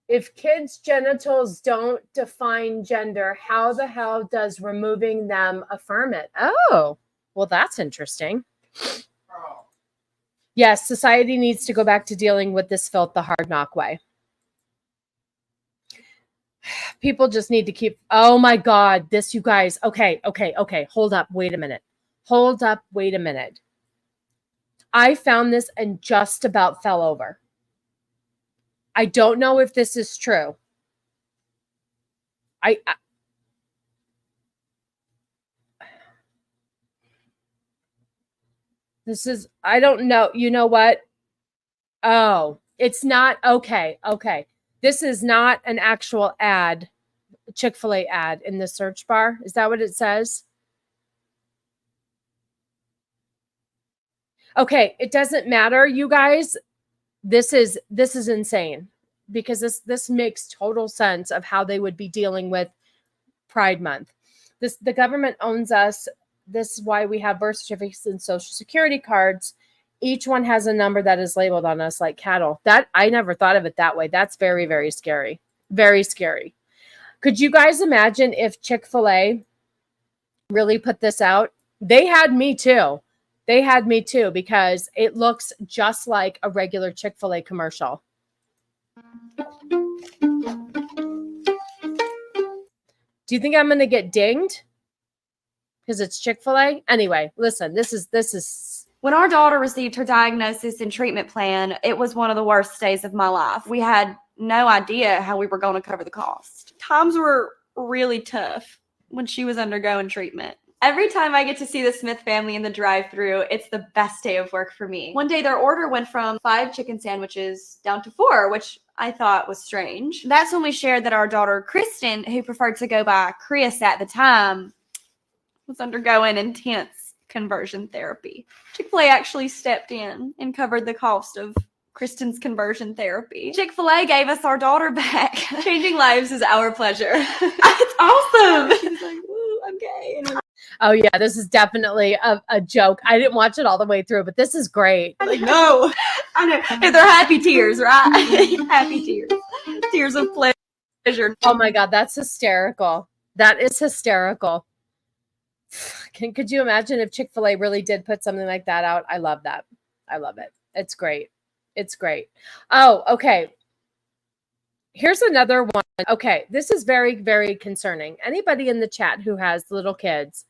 If kids' genitals don't define gender, how the hell does removing them affirm it? Oh, well, that's interesting. Yes, society needs to go back to dealing with this filth the hard knock way. People just need to keep, oh my God, this, you guys. Okay. Hold up. Wait a minute. I found this and just about fell over. I don't know if this is true. I don't know. You know what? Oh, it's not. Okay. This is not an actual ad, Chick-fil-A ad in the search bar. Is that what it says? Okay, it doesn't matter, you guys. This is insane because this makes total sense of how they would be dealing with Pride Month. the government owns us. This is why we have birth certificates and social security cards. Each one has a number that is labeled on us like cattle. That I never thought of it that way. That's very, very scary. Very scary. Could you guys imagine if Chick-fil-A really put this out? They had me too. They had me too, because it looks just like a regular Chick-fil-A commercial. Do you think I'm going to get dinged? Because it's Chick-fil-A? Anyway, listen, this is. When our daughter received her diagnosis and treatment plan, it was one of the worst days of my life. We had no idea how we were going to cover the cost. Times were really tough when she was undergoing treatment. Every time I get to see the Smith family in the drive-thru, it's the best day of work for me. One day their order went from 5 chicken sandwiches down to 4, which I thought was strange. That's when we shared that our daughter, Kristen, who preferred to go by Chris at the time, was undergoing intense conversion therapy. Chick-fil-A actually stepped in and covered the cost of Kristen's conversion therapy. Chick-fil-A gave us our daughter back. Changing lives is our pleasure. It's awesome. She's like, ooh, I'm gay. Oh yeah, this is definitely a joke. I didn't watch it all the way through, but this is great. Like, no. I know. They're happy tears, right? Happy tears. Tears of pleasure. Oh my God, that's hysterical. That is hysterical. Could you imagine if Chick-fil-A really did put something like that out? I love that. I love it. It's great. It's great. Oh, okay. Here's another one. Okay, this is very, very concerning. Anybody in the chat who has little kids,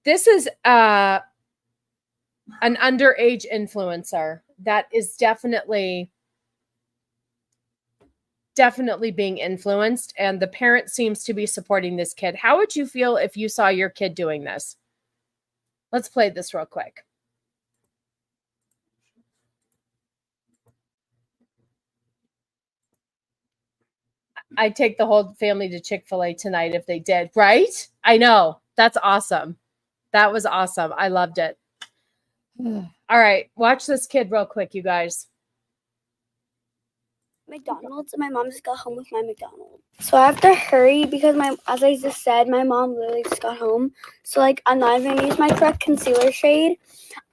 this is an underage influencer that is definitely being influenced, and the parent seems to be supporting this kid. How would you feel if you saw your kid doing this? Let's play this real quick. I'd take the whole family to Chick-fil-A tonight if they did, right? I know. That's awesome. That was awesome. I loved it. All right. Watch this kid real quick, you guys. McDonald's, and my mom just got home with my McDonald's. So I have to hurry because as I just said, my mom literally just got home. So like, I'm not even gonna use my correct concealer shade.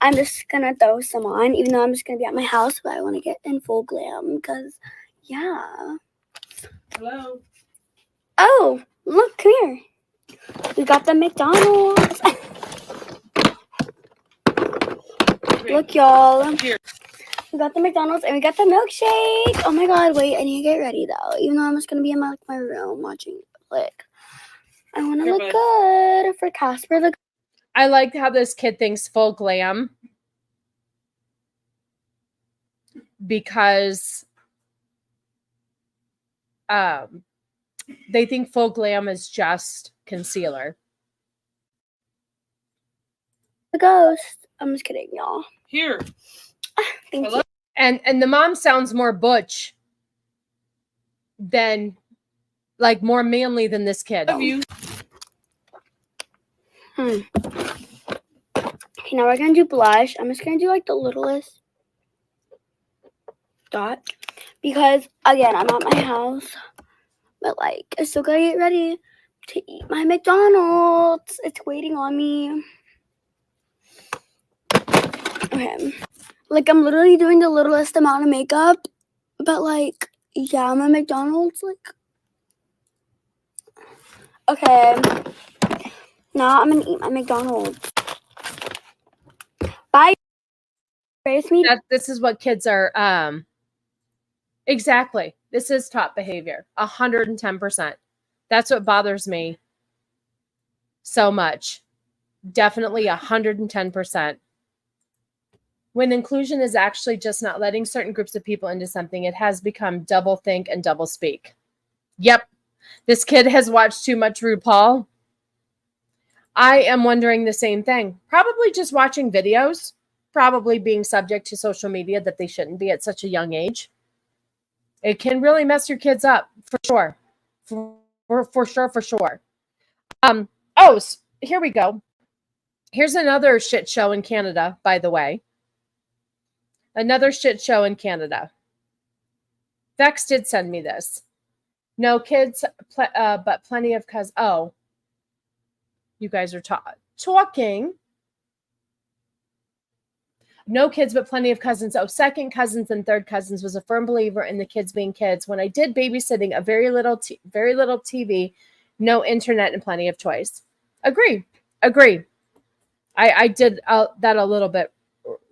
I'm just gonna throw some on, even though I'm just gonna be at my house, but I want to get in full glam because, yeah. Hello. Oh, look, come here. We got the McDonald's. Look, y'all. We got the McDonald's and we got the milkshake. Oh my God, wait, I need to get ready though. Even though I'm just gonna be in my room watching Flick. I wanna look good for Casper. I like how this kid thinks full glam because they think full glam is just concealer. The ghost. I'm just kidding, y'all. Here. Thank you. And the mom sounds more butch than, like, more manly than this kid. Okay, now we're gonna do blush. I'm just gonna do like the littlest dot because again, I'm at my house, but like I still gotta get ready to eat my McDonald's. It's waiting on me. Okay. Like, I'm literally doing the littlest amount of makeup, but, like, yeah, I'm at McDonald's, like. Okay. Now I'm gonna eat my McDonald's. Bye. This is what kids are, exactly. This is top behavior, 110%. That's what bothers me so much. Definitely 110%. When inclusion is actually just not letting certain groups of people into something, it has become double think and double speak. Yep. This kid has watched too much RuPaul. I am wondering the same thing. Probably just watching videos, probably being subject to social media that they shouldn't be at such a young age. It can really mess your kids up, for sure. For sure. Oh, here we go. Here's another shit show in Canada, by the way. Another shit show in Canada. Vex did send me this. No kids, but plenty of cousins. Oh, you guys are talking. No kids, but plenty of cousins. Oh, second cousins and third cousins. Was a firm believer in the kids being kids. When I did babysitting, a very little TV, no internet, and plenty of toys. Agree. I did that a little bit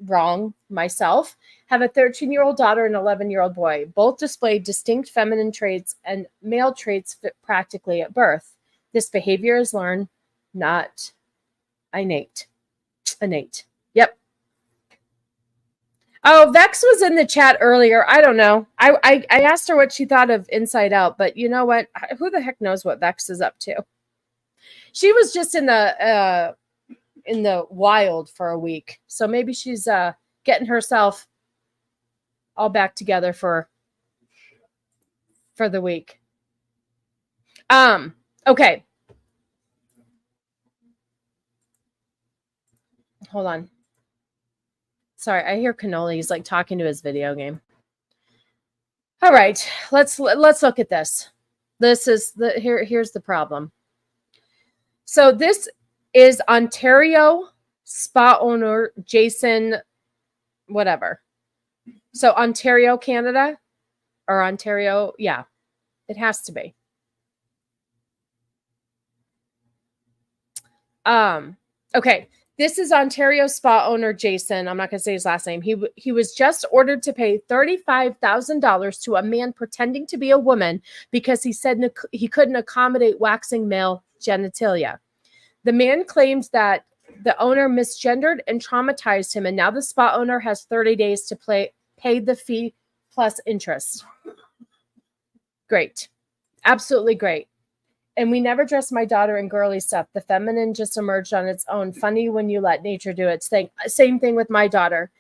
wrong myself. Have a 13-year-old daughter and 11-year-old boy. Both display distinct feminine traits and male traits practically at birth. This behavior is learned, not innate. Yep. Oh, Vex was in the chat earlier. I don't know. I asked her what she thought of Inside Out, but you know what? Who the heck knows what Vex is up to? She was just in the wild for a week, so maybe she's getting herself all back together for the week. Okay. Hold on. Sorry, I hear Cannoli. He's like talking to his video game. All right, let's look at this. This is here's the problem. So this is Ontario spa owner Jason, whatever. So Ontario, Canada, or Ontario, yeah, it has to be. Okay. This is Ontario spa owner Jason. I'm not going to say his last name. He was just ordered to pay $35,000 to a man pretending to be a woman because he said he couldn't accommodate waxing male genitalia. The man claims that the owner misgendered and traumatized him, and now the spa owner has 30 days to pay the fee plus interest. Great. Absolutely great. And we never dressed my daughter in girly stuff. The feminine just emerged on its own. Funny when you let nature do its thing. Same thing with my daughter.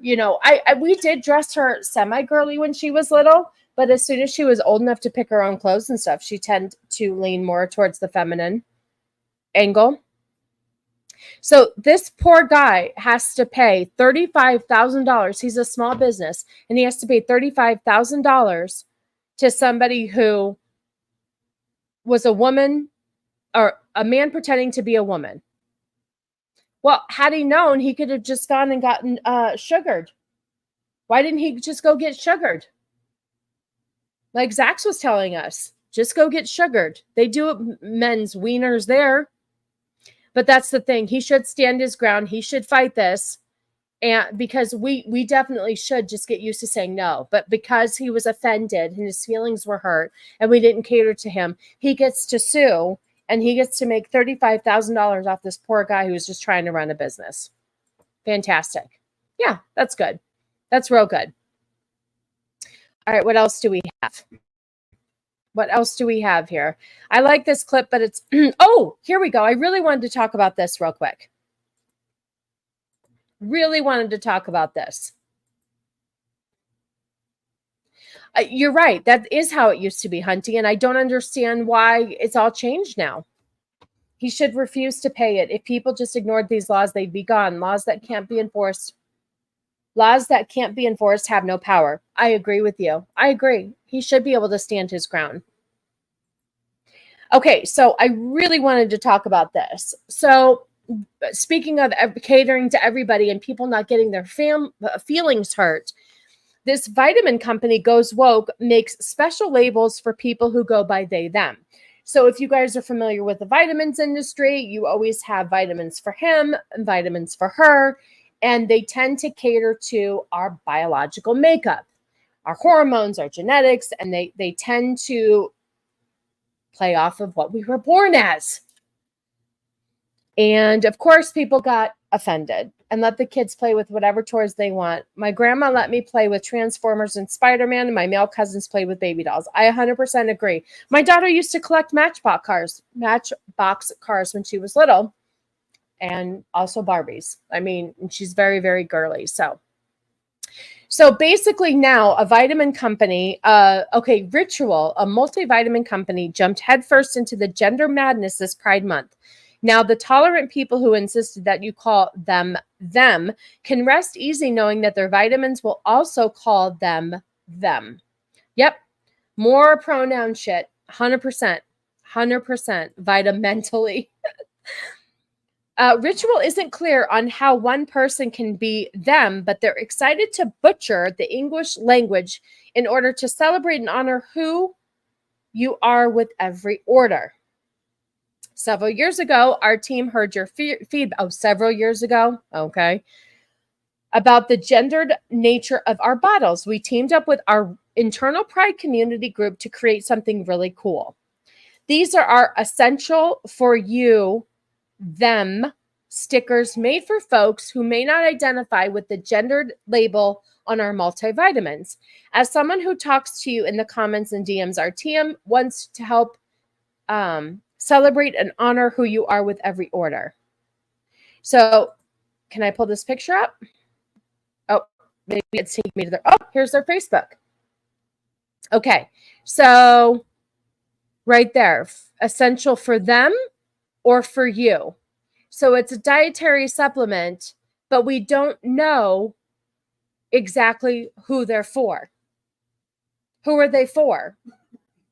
You know, we did dress her semi-girly when she was little, but as soon as she was old enough to pick her own clothes and stuff, she tended to lean more towards the feminine angle. So this poor guy has to pay $35,000. He's a small business, and he has to pay $35,000 to somebody who was a woman or a man pretending to be a woman. Well, had he known, he could have just gone and gotten sugared. Why didn't he just go get sugared? Like Zax was telling us, just go get sugared. They do men's wieners there. But that's the thing. He should stand his ground. He should fight this. And because we definitely should just get used to saying no. But because he was offended and his feelings were hurt and we didn't cater to him, he gets to sue and he gets to make $35,000 off this poor guy who's just trying to run a business. Fantastic. Yeah, that's good. That's real good. All right, what else do we have? What else do we have here? I like this clip, but it's... oh, here we go. I really wanted to talk about this real quick. Really wanted to talk about this. You're right. That is how it used to be, Hunty, and I don't understand why it's all changed now. He should refuse to pay it. If people just ignored these laws, they'd be gone. Laws that can't be enforced have no power. I agree with you. I agree. He should be able to stand his ground. Okay, so I really wanted to talk about this. So speaking of catering to everybody and people not getting their feelings hurt, this vitamin company Goes Woke makes special labels for people who go by they, them. So if you guys are familiar with the vitamins industry, you always have vitamins for him and vitamins for her, and they tend to cater to our biological makeup, our hormones, our genetics, and they tend to play off of what we were born as. And of course, people got offended and let the kids play with whatever toys they want. My grandma let me play with Transformers and Spider-Man, and my male cousins play with baby dolls. I 100% agree. My daughter used to collect Matchbox cars when she was little, and also Barbies. I mean, she's very, very girly. So basically now a vitamin company, Ritual, a multivitamin company, jumped headfirst into the gender madness this Pride Month. Now, the tolerant people who insisted that you call them can rest easy knowing that their vitamins will also call them. Yep. More pronoun shit. 100%. 100%. Vitamentally. Ritual isn't clear on how one person can be them, but they're excited to butcher the English language in order to celebrate and honor who you are with every order. Several years ago, our team heard your feedback. Oh, several years ago? Okay. About the gendered nature of our bottles. We teamed up with our internal Pride community group to create something really cool. These are our essential for you, them stickers made for folks who may not identify with the gendered label on our multivitamins. As someone who talks to you in the comments and DMs, our team wants to help celebrate and honor who you are with every order. So can I pull this picture up? Oh, maybe it's taking me to their, oh, here's their Facebook. Okay, so right there, essential for them or for you. So it's a dietary supplement, but we don't know exactly who they're for. Who are they for?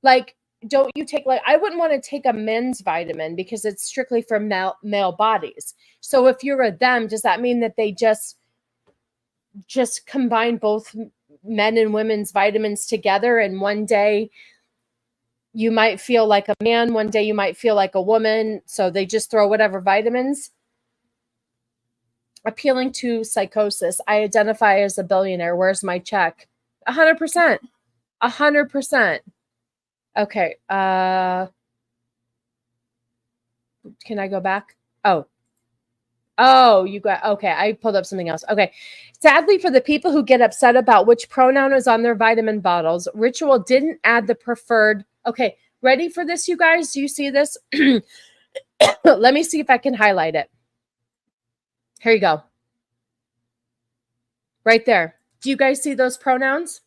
Like, don't you take, like, I wouldn't want to take a men's vitamin because it's strictly for male bodies. So if you're a them, does that mean that they just combine both men and women's vitamins together, and one day you might feel like a man, one day you might feel like a woman, so they just throw whatever vitamins? Appealing to psychosis. I identify as a billionaire. Where's my check? 100%. 100%. Okay. Can I go back? Oh, you got, okay. I pulled up something else. Okay. Sadly, for the people who get upset about which pronoun is on their vitamin bottles, Ritual didn't add the preferred. Okay. Ready for this, you guys? Do you see this? Let me see if I can highlight it. Here you go. Right there. Do you guys see those pronouns?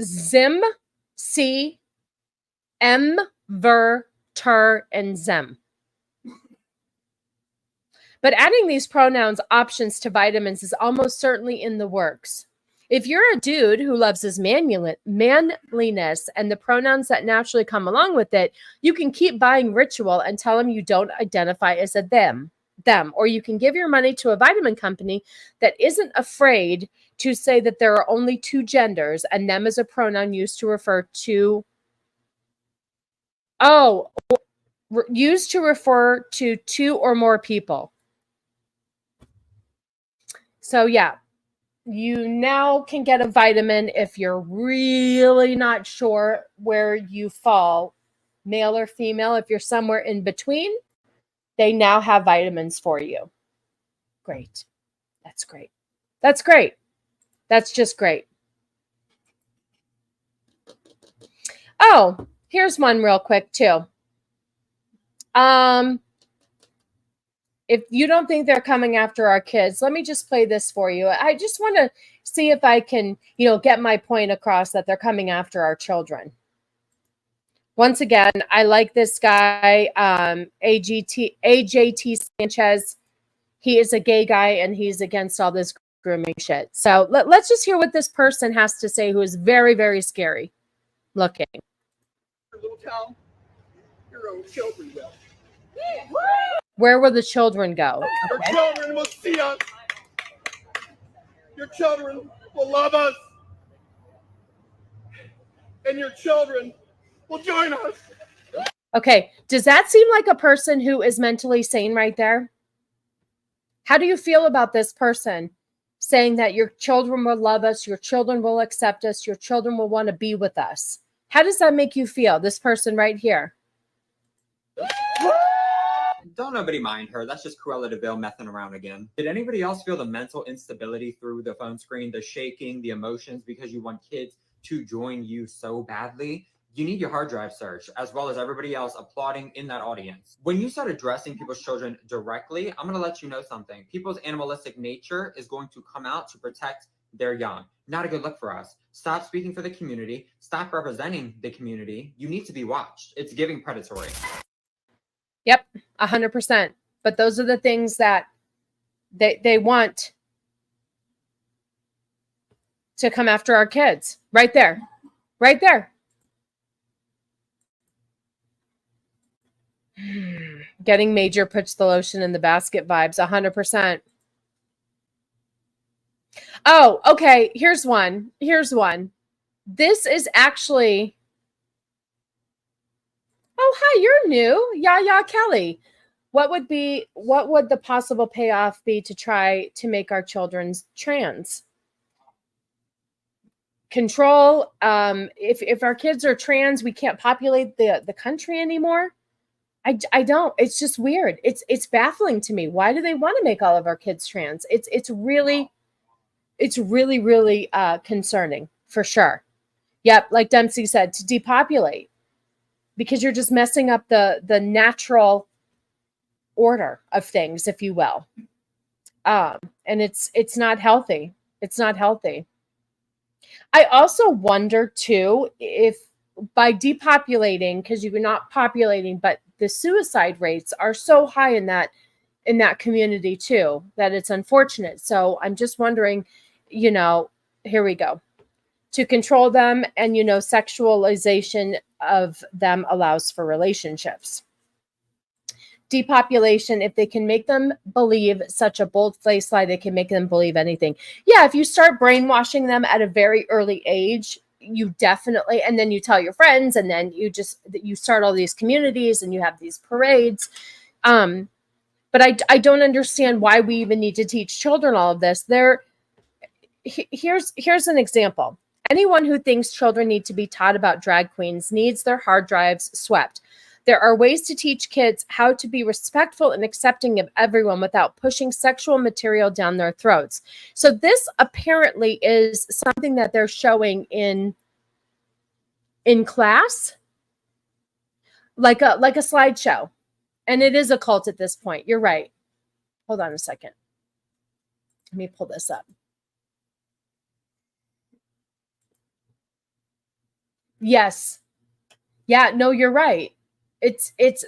Zim, si, em, ver, ter, and zem. But adding these pronouns options to vitamins is almost certainly in the works. If you're a dude who loves his manliness and the pronouns that naturally come along with it, you can keep buying Ritual and tell them you don't identify as a them. Or you can give your money to a vitamin company that isn't afraid to say that there are only two genders, and them is a pronoun used to refer to used to refer to two or more people. So yeah, you now can get a vitamin if you're really not sure where you fall, male or female. If you're somewhere in between, they now have vitamins for you. Great. That's great. That's great. That's just great. Oh, here's one real quick too. If you don't think they're coming after our kids, let me just play this for you. I just want to see if I can, get my point across that they're coming after our children. Once again, I like this guy, AJT Sanchez. He is a gay guy, and he's against all this grooming shit. So let's just hear what this person has to say, who is very, very scary looking. Little town, your own children go. Where will the children go? Your children will see us. Your children will love us. And your children will join us. Okay, does that seem like a person who is mentally sane right there? How do you feel about this person saying that your children will love us, your children will accept us, your children will want to be with us? How does that make you feel, this person right here? Don't nobody mind her. That's just Cruella de Vil messing around again. Did anybody else feel the mental instability through the phone screen, the shaking, the emotions, because you want kids to join you so badly? You need your hard drive searched, as well as everybody else applauding in that audience. When you start addressing people's children directly, I'm going to let you know something. People's animalistic nature is going to come out to protect their young. Not a good look for us. Stop speaking for the community. Stop representing the community. You need to be watched. It's giving predatory. Yep, 100%. But those are the things that they want to come after our kids. Right there. Right there. Getting major puts the lotion in the basket vibes, 100%. Oh, okay. Here's one. This is actually. Oh, hi, you're new. Yaya Kelly. What would the possible payoff be to try to make our children trans? Control. If our kids are trans, we can't populate the country anymore. I don't. It's just weird. It's baffling to me. Why do they want to make all of our kids trans? It's really concerning for sure. Yep, like Dempsey said, to depopulate, because you're just messing up the natural order of things, if you will. And it's not healthy. It's not healthy. I also wonder too if by depopulating, because you're not populating, but the suicide rates are so high in that community too, that it's unfortunate. So I'm just wondering, here we go. To control them, and sexualization of them allows for relationships. Depopulation, if they can make them believe such a bold-faced lie, they can make them believe anything. Yeah, if you start brainwashing them at a very early age, you definitely, and then you tell your friends, and then you start all these communities and you have these parades. But I don't understand why we even need to teach children all of this. Here's an example. Anyone who thinks children need to be taught about drag queens needs their hard drives swept. There are ways to teach kids how to be respectful and accepting of everyone without pushing sexual material down their throats. So this apparently is something that they're showing in class, like a slideshow. And it is a cult at this point. You're right. Hold on a second. Let me pull this up. Yes. Yeah, no, you're right.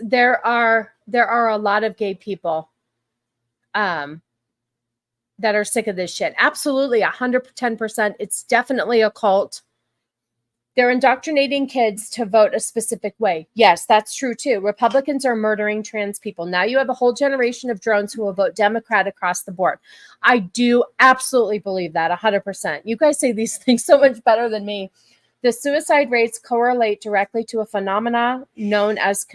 There are a lot of gay people that are sick of this shit. Absolutely, 110%. It's definitely a cult. They're indoctrinating kids to vote a specific way. Yes, that's true too. Republicans are murdering trans people. Now you have a whole generation of drones who will vote Democrat across the board. I do absolutely believe that, 100%. You guys say these things so much better than me. The suicide rates correlate directly to a phenomena known as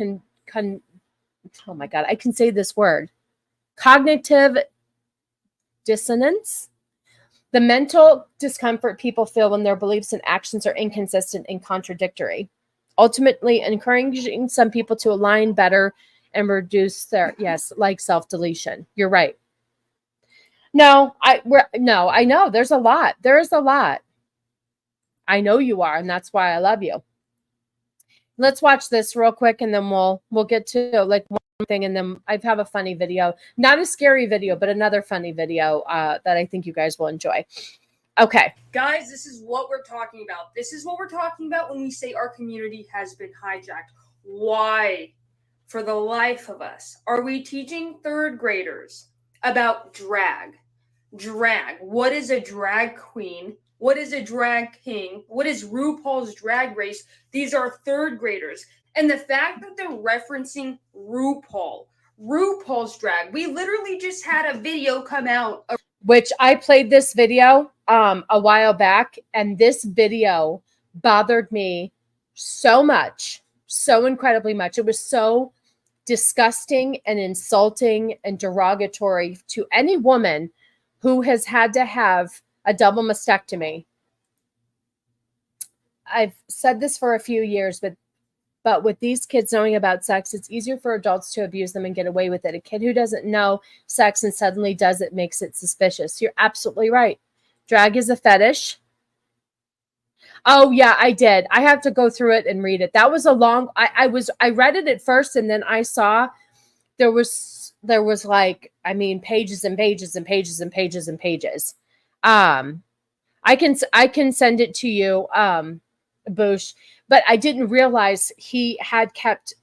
oh my God, I can say this word. Cognitive dissonance. The mental discomfort people feel when their beliefs and actions are inconsistent and contradictory, ultimately encouraging some people to align better and reduce their, like self-deletion. You're right. No, I know there's a lot. There is a lot. I know you are, and that's why I love you. Let's watch this real quick, and then we'll get to like one thing, and then I have a funny video, not a scary video, but another funny video that I think you guys will enjoy. Okay, guys, this is what we're talking about. This is what we're talking about when we say our community has been hijacked. Why, for the life of us, are we teaching third graders about drag? What is a drag queen? What is a drag king? What is RuPaul's Drag Race? These are third graders. And the fact that they're referencing RuPaul's drag. We literally just had a video come out. Which I played this video a while back, and this video bothered me so much, so incredibly much. It was so disgusting and insulting and derogatory to any woman who has had to have a double mastectomy. I've said this for a few years, but with these kids knowing about sex, it's easier for adults to abuse them and get away with it. A kid who doesn't know sex and suddenly does it makes it suspicious. You're absolutely right. Drag is a fetish. Oh yeah, I did. I have to go through it and read it. That was a long, I read it at first, and then I saw there was like, I mean, pages and pages and pages and pages and pages. I can send it to you, Boosh, but I didn't realize he had kept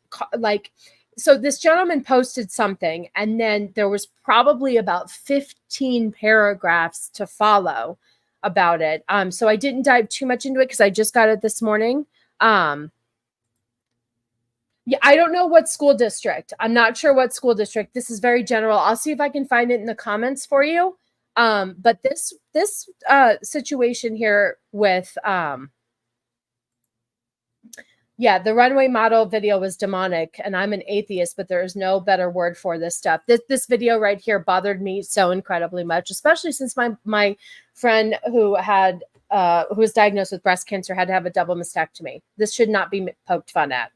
so this gentleman posted something, and then there was probably about 15 paragraphs to follow about it. So I didn't dive too much into it because I just got it this morning. Yeah, I don't know what school district. I'm not sure what school district. This is very general. I'll see if I can find it in the comments for you. But this situation here with yeah, the runway model video was demonic, and I'm an atheist, but there is no better word for this stuff. This video right here bothered me so incredibly much, especially since my friend who was diagnosed with breast cancer had to have a double mastectomy. This should not be poked fun at.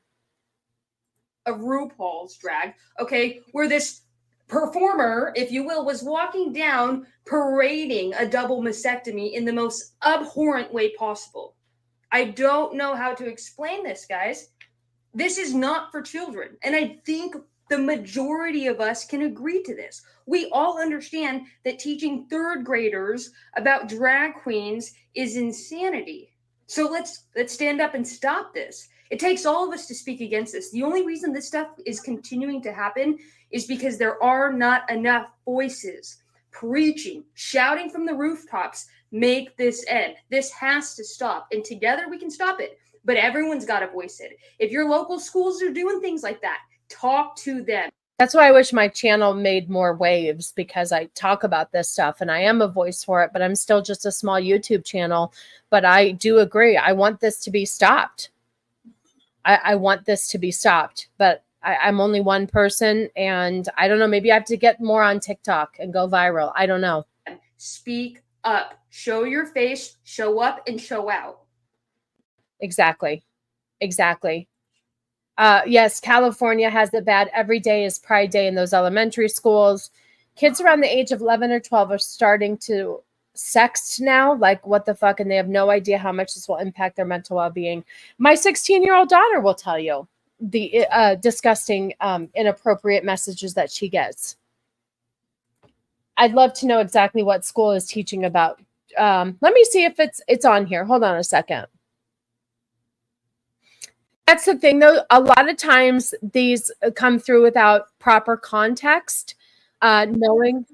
Of RuPaul's drag, okay, where this performer, if you will, was walking down parading a double mastectomy in the most abhorrent way possible. I don't know how to explain this, guys. This is not for children. And I think the majority of us can agree to this. We all understand that teaching third graders about drag queens is insanity. So let's stand up and stop this. It takes all of us to speak against this. The only reason this stuff is continuing to happen is because there are not enough voices preaching, shouting from the rooftops, make this end. This has to stop. And together we can stop it. But everyone's got to voice it. If your local schools are doing things like that, talk to them. That's why I wish my channel made more waves, because I talk about this stuff and I am a voice for it, but I'm still just a small YouTube channel. But I do agree. I want this to be stopped. I want this to be stopped, but I'm only one person, and I don't know, maybe I have to get more on TikTok and go viral. I don't know. Speak up, show your face, show up and show out. Exactly. Yes, California has it bad. Every day is Pride Day in those elementary schools. Kids around the age of 11 or 12 are starting to sext now, like what the fuck, and they have no idea how much this will impact their mental well-being. My 16-year-old daughter will tell you the disgusting, inappropriate messages that she gets. I'd love to know exactly what school is teaching about. Let me see if it's on here. Hold on a second. That's the thing, though. A lot of times these come through without proper context, knowing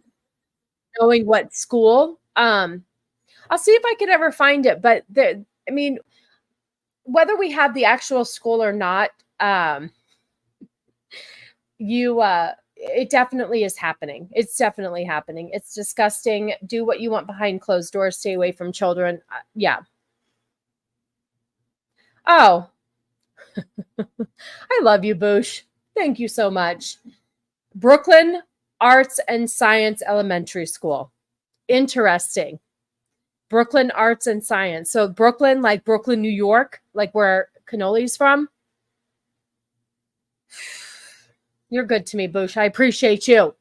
what school. I'll see if I could ever find it, but I mean, whether we have the actual school or not, it definitely is happening. It's definitely happening. It's disgusting. Do what you want behind closed doors. Stay away from children. Yeah. Oh, I love you, Boosh. Thank you so much. Brooklyn Arts and Science Elementary School. Interesting. Brooklyn Arts and Science. So Brooklyn, like Brooklyn, New York, like where Cannoli's from. You're good to me, Boosh. I appreciate you.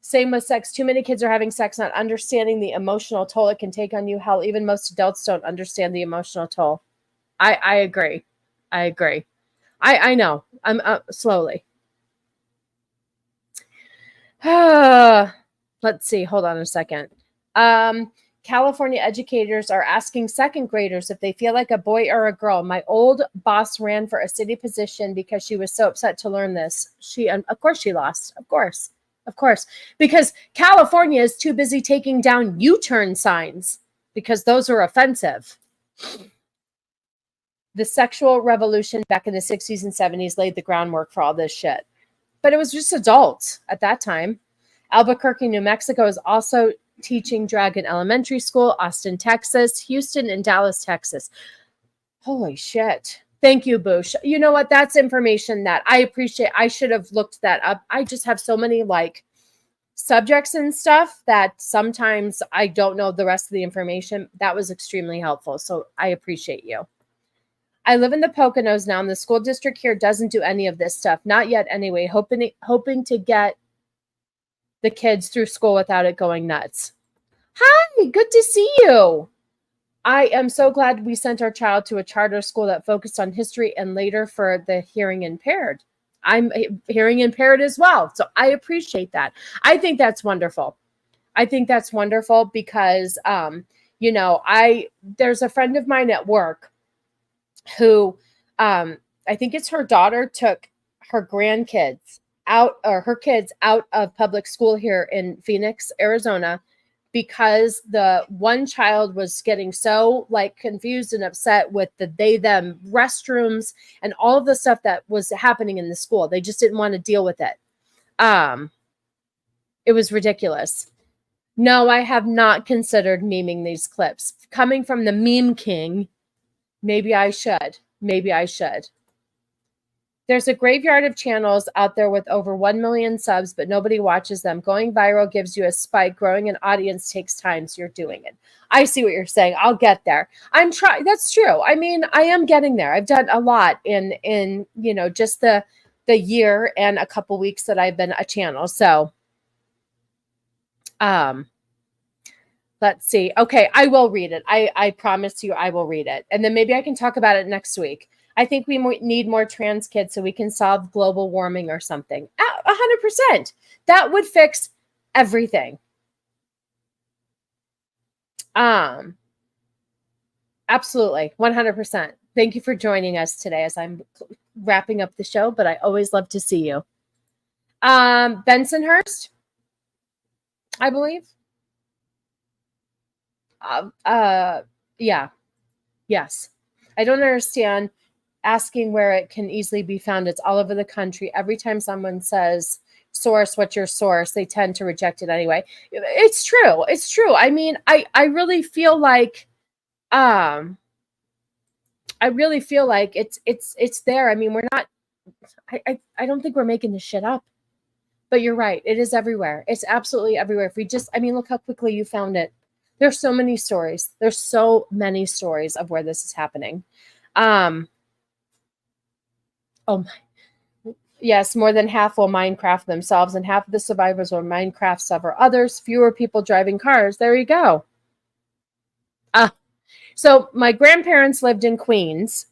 Same with sex. Too many kids are having sex, not understanding the emotional toll it can take on you. Hell, even most adults don't understand the emotional toll. I agree. I know. I'm slowly. Let's see. Hold on a second. California educators are asking second graders if they feel like a boy or a girl. My old boss ran for a city position because she was so upset to learn this. Of course she lost. Of course. Because California is too busy taking down U-turn signs because those are offensive. The sexual revolution back in the 60s and 70s laid the groundwork for all this shit. But it was just adults at that time. Albuquerque, New Mexico is also teaching drag in elementary school. Austin, Texas. Houston and Dallas, Texas. Holy shit. Thank you, Boosh. You know what? That's information that I appreciate. I should have looked that up. I just have so many subjects and stuff that sometimes I don't know the rest of the information. That was extremely helpful. So I appreciate you. I live in the Poconos now, and the school district here doesn't do any of this stuff. Not yet anyway. Hoping to get the kids through school without it going nuts. Hi, good to see you. I am so glad we sent our child to a charter school that focused on history and later for the hearing impaired. I'm hearing impaired as well. So I appreciate that. I think that's wonderful. Because, there's a friend of mine at work who, I think it's her daughter took her kids out of public school here in Phoenix, Arizona, because the one child was getting so like confused and upset with the they them restrooms and all of the stuff that was happening in the school. They just didn't want to deal with it. It was ridiculous. No, I have not considered memeing these clips. Coming from the meme king, maybe I should. Maybe I should. There's a graveyard of channels out there with over 1 million subs, but nobody watches them. Going viral gives you a spike. Growing an audience takes time, so you're doing it. I see what you're saying. I'll get there. I'm trying. That's true. I mean, I am getting there. I've done a lot in you know, just the year and a couple weeks that I've been a channel. So, let's see. Okay, I will read it. I promise you I will read it. And then maybe I can talk about it next week. I think we need more trans kids so we can solve global warming or something. 100%. That would fix everything. Absolutely. 100%. Thank you for joining us today as I'm wrapping up the show, but I always love to see you. Bensonhurst, I believe. Yeah. Yes. I don't understand asking where it can easily be found. It's all over the country. Every time someone says source, what's your source, they tend to reject it anyway. It's true. It's true. I mean, I really feel like it's there. I mean, we're not, I don't think we're making this shit up, but you're right. It is everywhere. It's absolutely everywhere. If we just, I mean, look how quickly you found it. There's so many stories. There's so many stories of where this is happening. Oh my. Yes, more than half will Minecraft themselves, and half of the survivors will Minecraft several others. Fewer people driving cars. There you go. So my grandparents lived in Queens.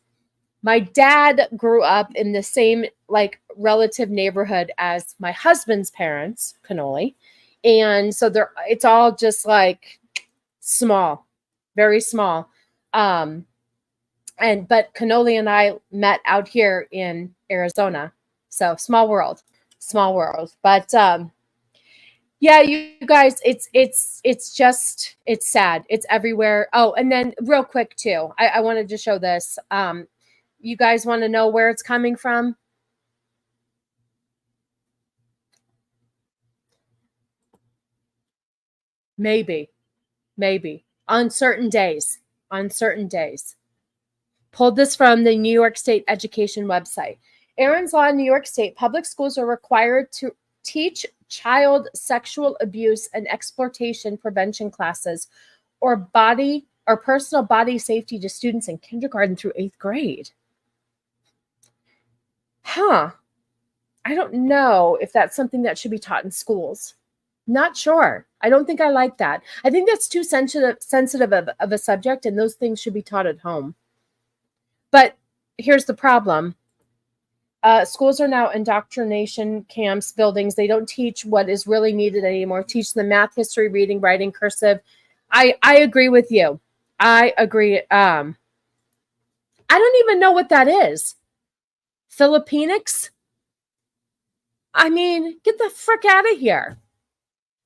My dad grew up in the same like relative neighborhood as my husband's parents, Cannoli. And so it's all just like small, very small. But Cannoli and I met out here in Arizona. So small world. But yeah, you guys, it's sad. It's everywhere. Oh, and then real quick too, I wanted to show this. You guys want to know where it's coming from? Maybe on certain days. Pulled this from the New York State Education website. Aaron's Law in New York State, public schools are required to teach child sexual abuse and exploitation prevention classes or personal body safety to students in kindergarten through 8th grade. I don't know if that's something that should be taught in schools. Not sure. I don't think I like that. I think that's too sensitive of a subject, and those things should be taught at home. But here's the problem. Schools are now indoctrination camps, buildings. They don't teach what is really needed anymore. Teach them math, history, reading, writing, cursive. I agree with you. I agree. I don't even know what that is. Filipinics? I mean, get the frick out of here.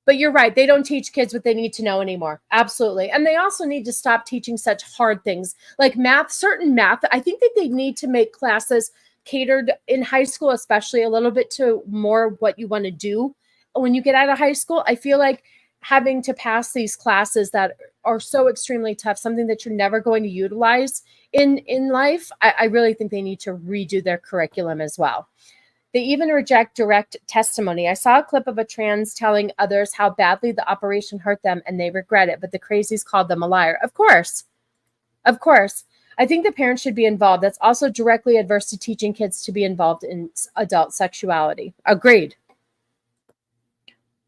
But you're right. They don't teach kids what they need to know anymore. Absolutely. And they also need to stop teaching such hard things like math, certain math. I think that they need to make classes catered in high school, especially a little bit to more what you want to do when you get out of high school. I feel like having to pass these classes that are so extremely tough, something that you're never going to utilize in life. I really think they need to redo their curriculum as well. They even reject direct testimony. I saw a clip of a trans telling others how badly the operation hurt them and they regret it, but the crazies called them a liar. Of course. I think the parents should be involved. That's also directly adverse to teaching kids to be involved in adult sexuality. Agreed.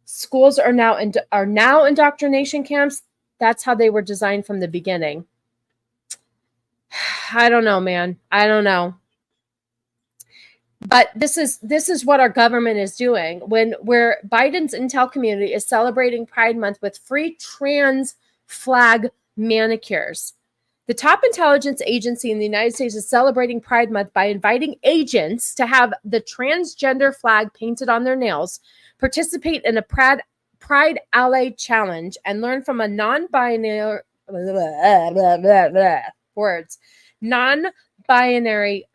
Schools are now indoctrination camps. That's how they were designed from the beginning. I don't know, man. I don't know. But this is what our government is doing where Biden's intel community is celebrating Pride Month with free trans flag manicures. The top intelligence agency in the United States is celebrating Pride Month by inviting agents to have the transgender flag painted on their nails, participate in a Pride Ally Challenge and learn from a non-binary words. Non-binary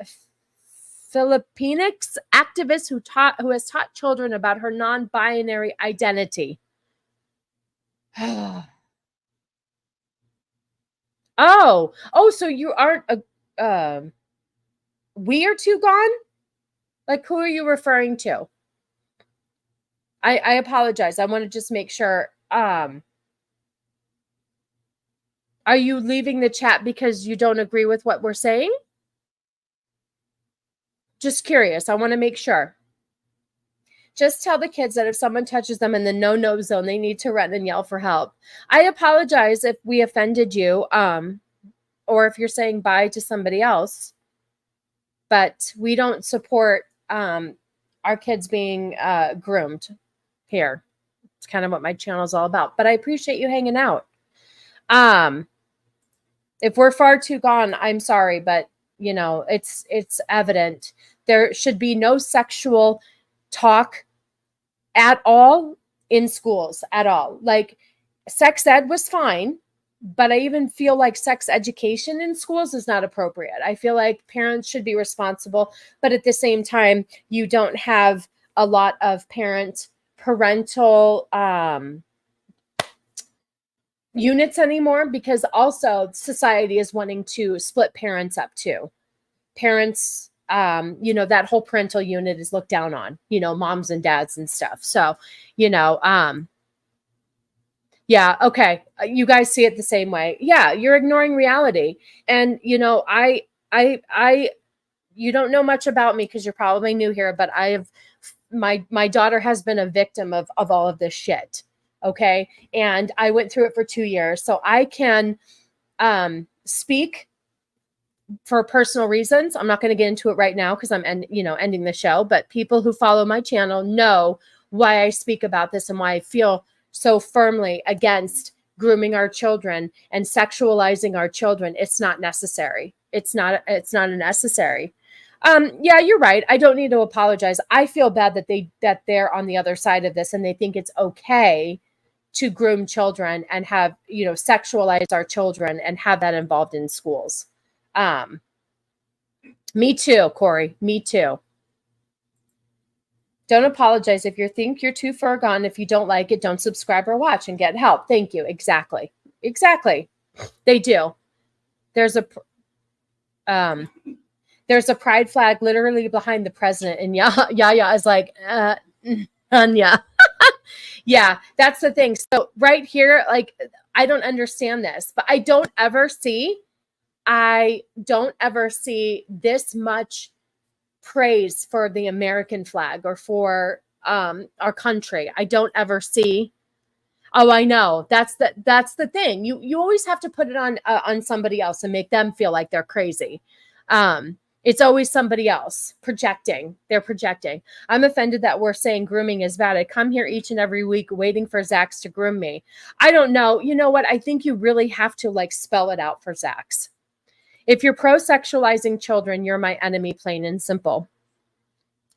Filipinx activist who has taught children about her non-binary identity. Oh, so you aren't a we are two gone? Like, who are you referring to? I apologize. I want to just make sure. Are you leaving the chat because you don't agree with what we're saying? Just curious. I want to make sure. Just tell the kids that if someone touches them in the no-no zone, they need to run and yell for help. I apologize if we offended you, or if you're saying bye to somebody else. But we don't support our kids being groomed here. It's kind of what my channel is all about. But I appreciate you hanging out. If we're far too gone, I'm sorry, but you know, it's evident. There should be no sexual talk at all in schools at all. Like, sex ed was fine, but I even feel like sex education in schools is not appropriate. I feel like parents should be responsible, but at the same time, you don't have a lot of parental units anymore, because also society is wanting to split parents up too. Parents, you know, that whole parental unit is looked down on, you know, moms and dads and stuff. So, you know, yeah, okay. You guys see it the same way. Yeah, you're ignoring reality. And, you know, you don't know much about me because you're probably new here, but my daughter has been a victim of all of this shit. Okay. And I went through it for 2 years. So I can speak for personal reasons. I'm not going to get into it right now because I'm ending the show, but people who follow my channel know why I speak about this and why I feel so firmly against grooming our children and sexualizing our children. It's not necessary. It's not necessary. Yeah, you're right. I don't need to apologize. I feel bad that they're on the other side of this and they think it's okay to groom children and have, you know, sexualize our children and have that involved in schools. Me too, Corey. Me too. Don't apologize if you think you're too far gone. If you don't like it, don't subscribe or watch and get help. Thank you. Exactly. They do. There's a pride flag literally behind the president, and Yaya is like, Anya. Yeah, that's the thing. So right here, like, I don't understand this, but I don't ever see this much praise for the American flag or for our country. I don't ever see. Oh, I know. That's the thing. You always have to put it on somebody else and make them feel like they're crazy. It's always somebody else projecting. They're projecting. I'm offended that we're saying grooming is bad. I come here each and every week waiting for Zax to groom me. I don't know. You know what? I think you really have to like spell it out for Zax. If you're pro-sexualizing children, you're my enemy, plain and simple.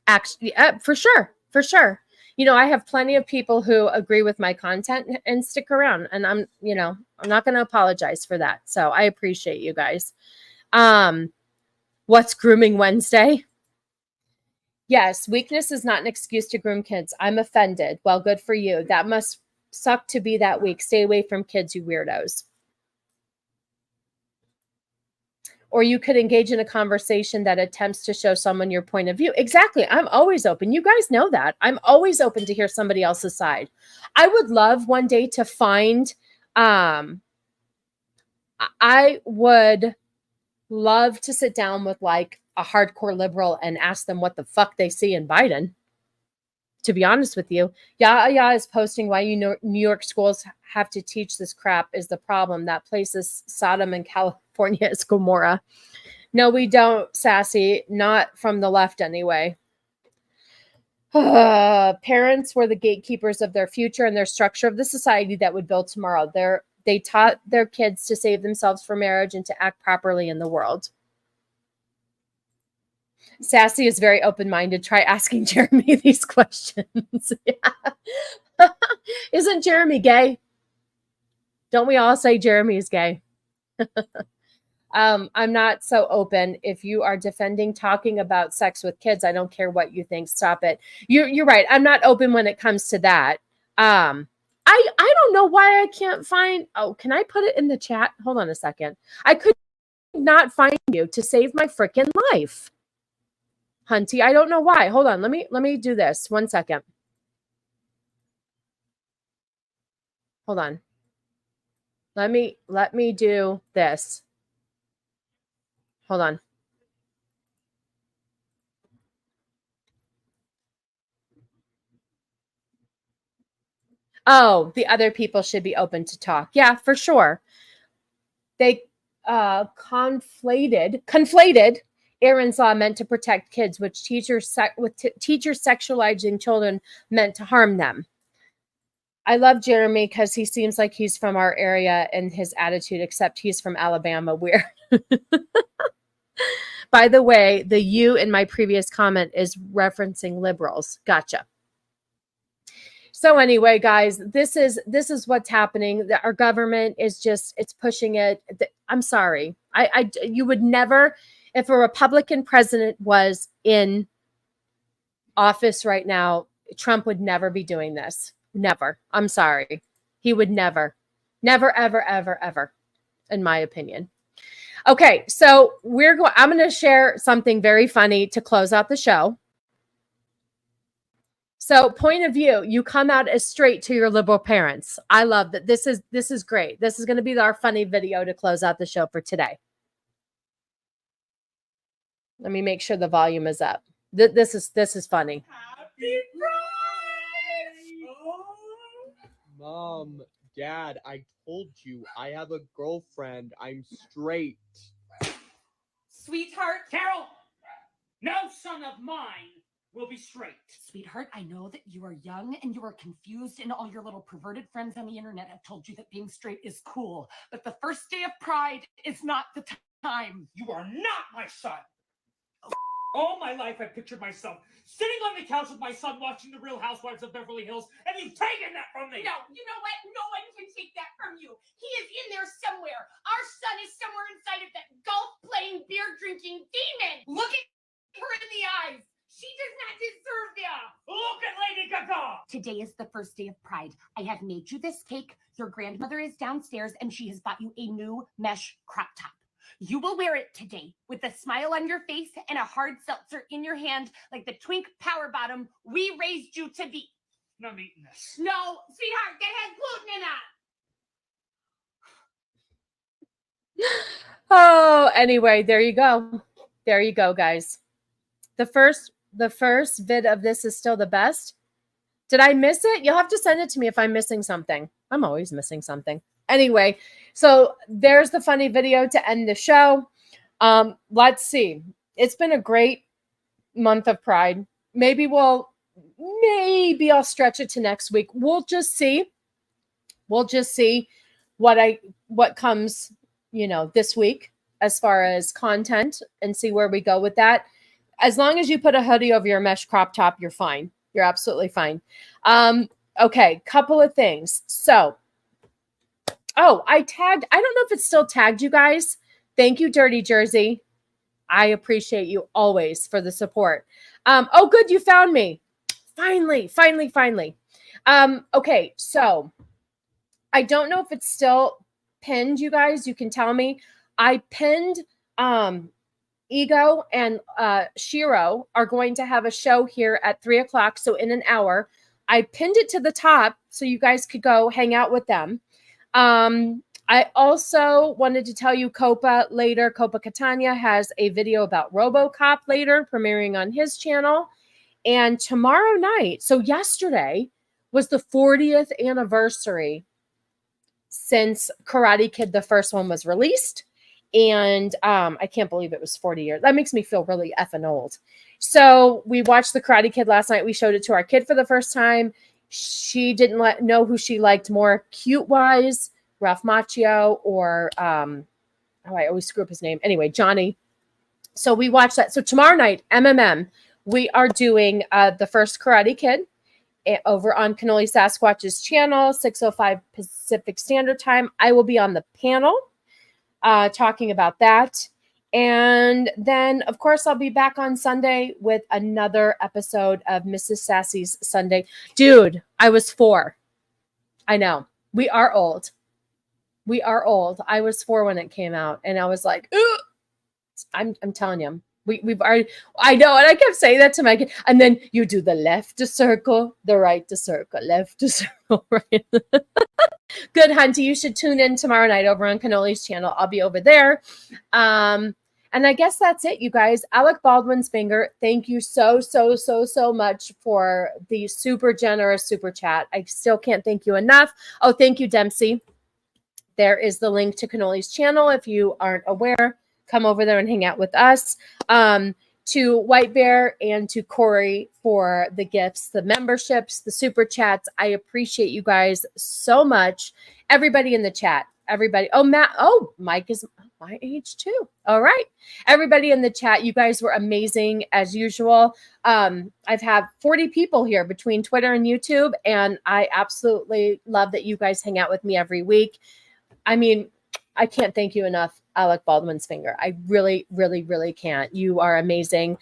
Actually, for sure. You know, I have plenty of people who agree with my content and stick around, and I'm not going to apologize for that. So I appreciate you guys. What's Grooming Wednesday? Yes, weakness is not an excuse to groom kids. I'm offended. Well, good for you. That must suck to be that weak. Stay away from kids, you weirdos. Or you could engage in a conversation that attempts to show someone your point of view. Exactly. I'm always open. You guys know that. I'm always open to hear somebody else's side. I would love one day to find, I would love to sit down with like a hardcore liberal and ask them what the fuck they see in Biden. To be honest with you, Yaya is posting why New York schools have to teach this crap is the problem. That place is Sodom and California is Gomorrah. No, we don't, Sassy. Not from the left anyway. Parents were the gatekeepers of their future and their structure of the society that would build tomorrow. They taught their kids to save themselves for marriage and to act properly in the world. Sassy is very open-minded. Try asking Jeremy these questions. Yeah. Isn't Jeremy gay? Don't we all say Jeremy is gay? I'm not so open. If you are defending talking about sex with kids, I don't care what you think. Stop it. You're right. I'm not open when it comes to that. I don't know why I can't find. Oh, can I put it in the chat? Hold on a second. I could not find you to save my freaking life, Hunty. I don't know why. Hold on. Let me do this. 1 second. Hold on. Let me do this. Hold on. Oh, the other people should be open to talk. Yeah, for sure. They conflated Aaron's law meant to protect kids, which teachers sexualizing children meant to harm them. I love Jeremy because he seems like he's from our area and his attitude, except he's from Alabama. Weird. By the way, the you in my previous comment is referencing liberals. Gotcha. So anyway, guys, this is what's happening. Our government is just, it's pushing it. I'm sorry. You would never, if a Republican president was in office right now, Trump would never be doing this. Never. I'm sorry. He would never, ever, in my opinion. Okay, so I'm going to share something very funny to close out the show. So, point of view, you come out as straight to your liberal parents. I love that. This is great. This is going to be our funny video to close out the show for today. Let me make sure the volume is up. This is funny. Happy Pride! Mom, Dad, I told you I have a girlfriend. I'm straight. Sweetheart, Carol, no son of mine will be straight. Sweetheart, I know that you are young and you are confused, and all your little perverted friends on the internet have told you that being straight is cool. But the first day of Pride is not the time. You are not my son. All my life, I pictured myself sitting on the couch with my son watching The Real Housewives of Beverly Hills, and you've taken that from me. No, you know what? No one can take that from you. He is in there somewhere. Our son is somewhere inside of that golf-playing, beer-drinking demon. Look at her in the eyes. She does not deserve that. Look at Lady Gaga. Today is the first day of Pride. I have made you this cake. Your grandmother is downstairs, and she has bought you a new mesh crop top. You will wear it today with a smile on your face and a hard seltzer in your hand like the twink power bottom we raised you to be. No, I'm eating this. No, sweetheart, that has gluten in it. Oh, anyway, there you go. There you go, guys. The first vid of this is still the best. Did I miss it? You'll have to send it to me if I'm missing something. I'm always missing something. Anyway, so there's the funny video to end the show. Let's see. It's been a great month of Pride. Maybe I'll stretch it to next week. We'll just see. We'll just see what comes, this week as far as content and see where we go with that. As long as you put a hoodie over your mesh crop top, you're fine. You're absolutely fine. Okay, couple of things. So, I don't know if it's still tagged you guys. Thank you, Dirty Jersey. I appreciate you always for the support. Good, you found me. Finally. Okay, so I don't know if it's still pinned, you guys. You can tell me. I pinned Ego and Shiro are going to have a show here at 3:00, so in an hour. I pinned it to the top so you guys could go hang out with them. I also wanted to tell you Copa Catania has a video about RoboCop later premiering on his channel. And tomorrow night, so yesterday was the 40th anniversary since Karate Kid, the first one, was released. And I can't believe it was 40 years. That makes me feel really effing old. So we watched the Karate Kid last night. We showed it to our kid for the first time. She didn't know who she liked more cute-wise, Ralph Macchio or, I always screw up his name. Anyway, Johnny. So we watched that. So tomorrow night, MMM, we are doing the first Karate Kid. over on Cannoli Sasquatch's channel, 6:05 Pacific Standard Time. I will be on the panel talking about that. And then, of course, I'll be back on Sunday with another episode of Mrs. Sassy's Sunday. Dude, I was 4. I know. We are old. We are old. I was 4 when it came out, and I was like, ugh. I'm telling you, we've already, I know, and I kept saying that to my kid. And then you do the left to circle, the right to circle, left to circle, right. Good, Hunty. You should tune in tomorrow night over on Cannoli's channel. I'll be over there. And I guess that's it, you guys. Alec Baldwin's finger, thank you so much for the super generous super chat. I still can't thank you enough. Oh, thank you, Dempsey. There is the link to Cannoli's channel. If you aren't aware, come over there and hang out with us. To White Bear and to Corey for the gifts, the memberships, the super chats. I appreciate you guys so much. Everybody in the chat. Everybody. Oh, Matt. Oh, Mike is my age too. All right. Everybody in the chat. You guys were amazing as usual. I've had 40 people here between Twitter and YouTube, and I absolutely love that you guys hang out with me every week. I mean, I can't thank you enough, Alec Baldwin's finger. I really can't. You are amazing.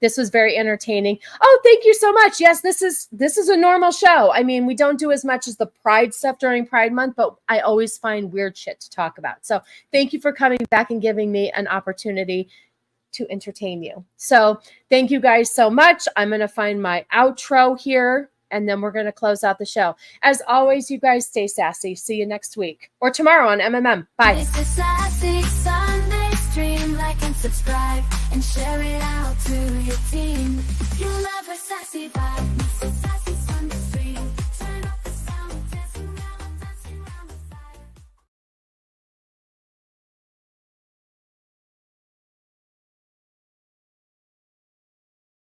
This was very entertaining. Oh, thank you so much. Yes, this is a normal show. I mean, we don't do as much as the Pride stuff during Pride Month, but I always find weird shit to talk about. So thank you for coming back and giving me an opportunity to entertain you. So thank you guys so much. I'm going to find my outro here, and then we're going to close out the show. As always, you guys stay sassy. See you next week or tomorrow on MMM. Bye. It's a Sassy Sunday stream. Like and subscribe and share it out to your team. You love a sassy vibe.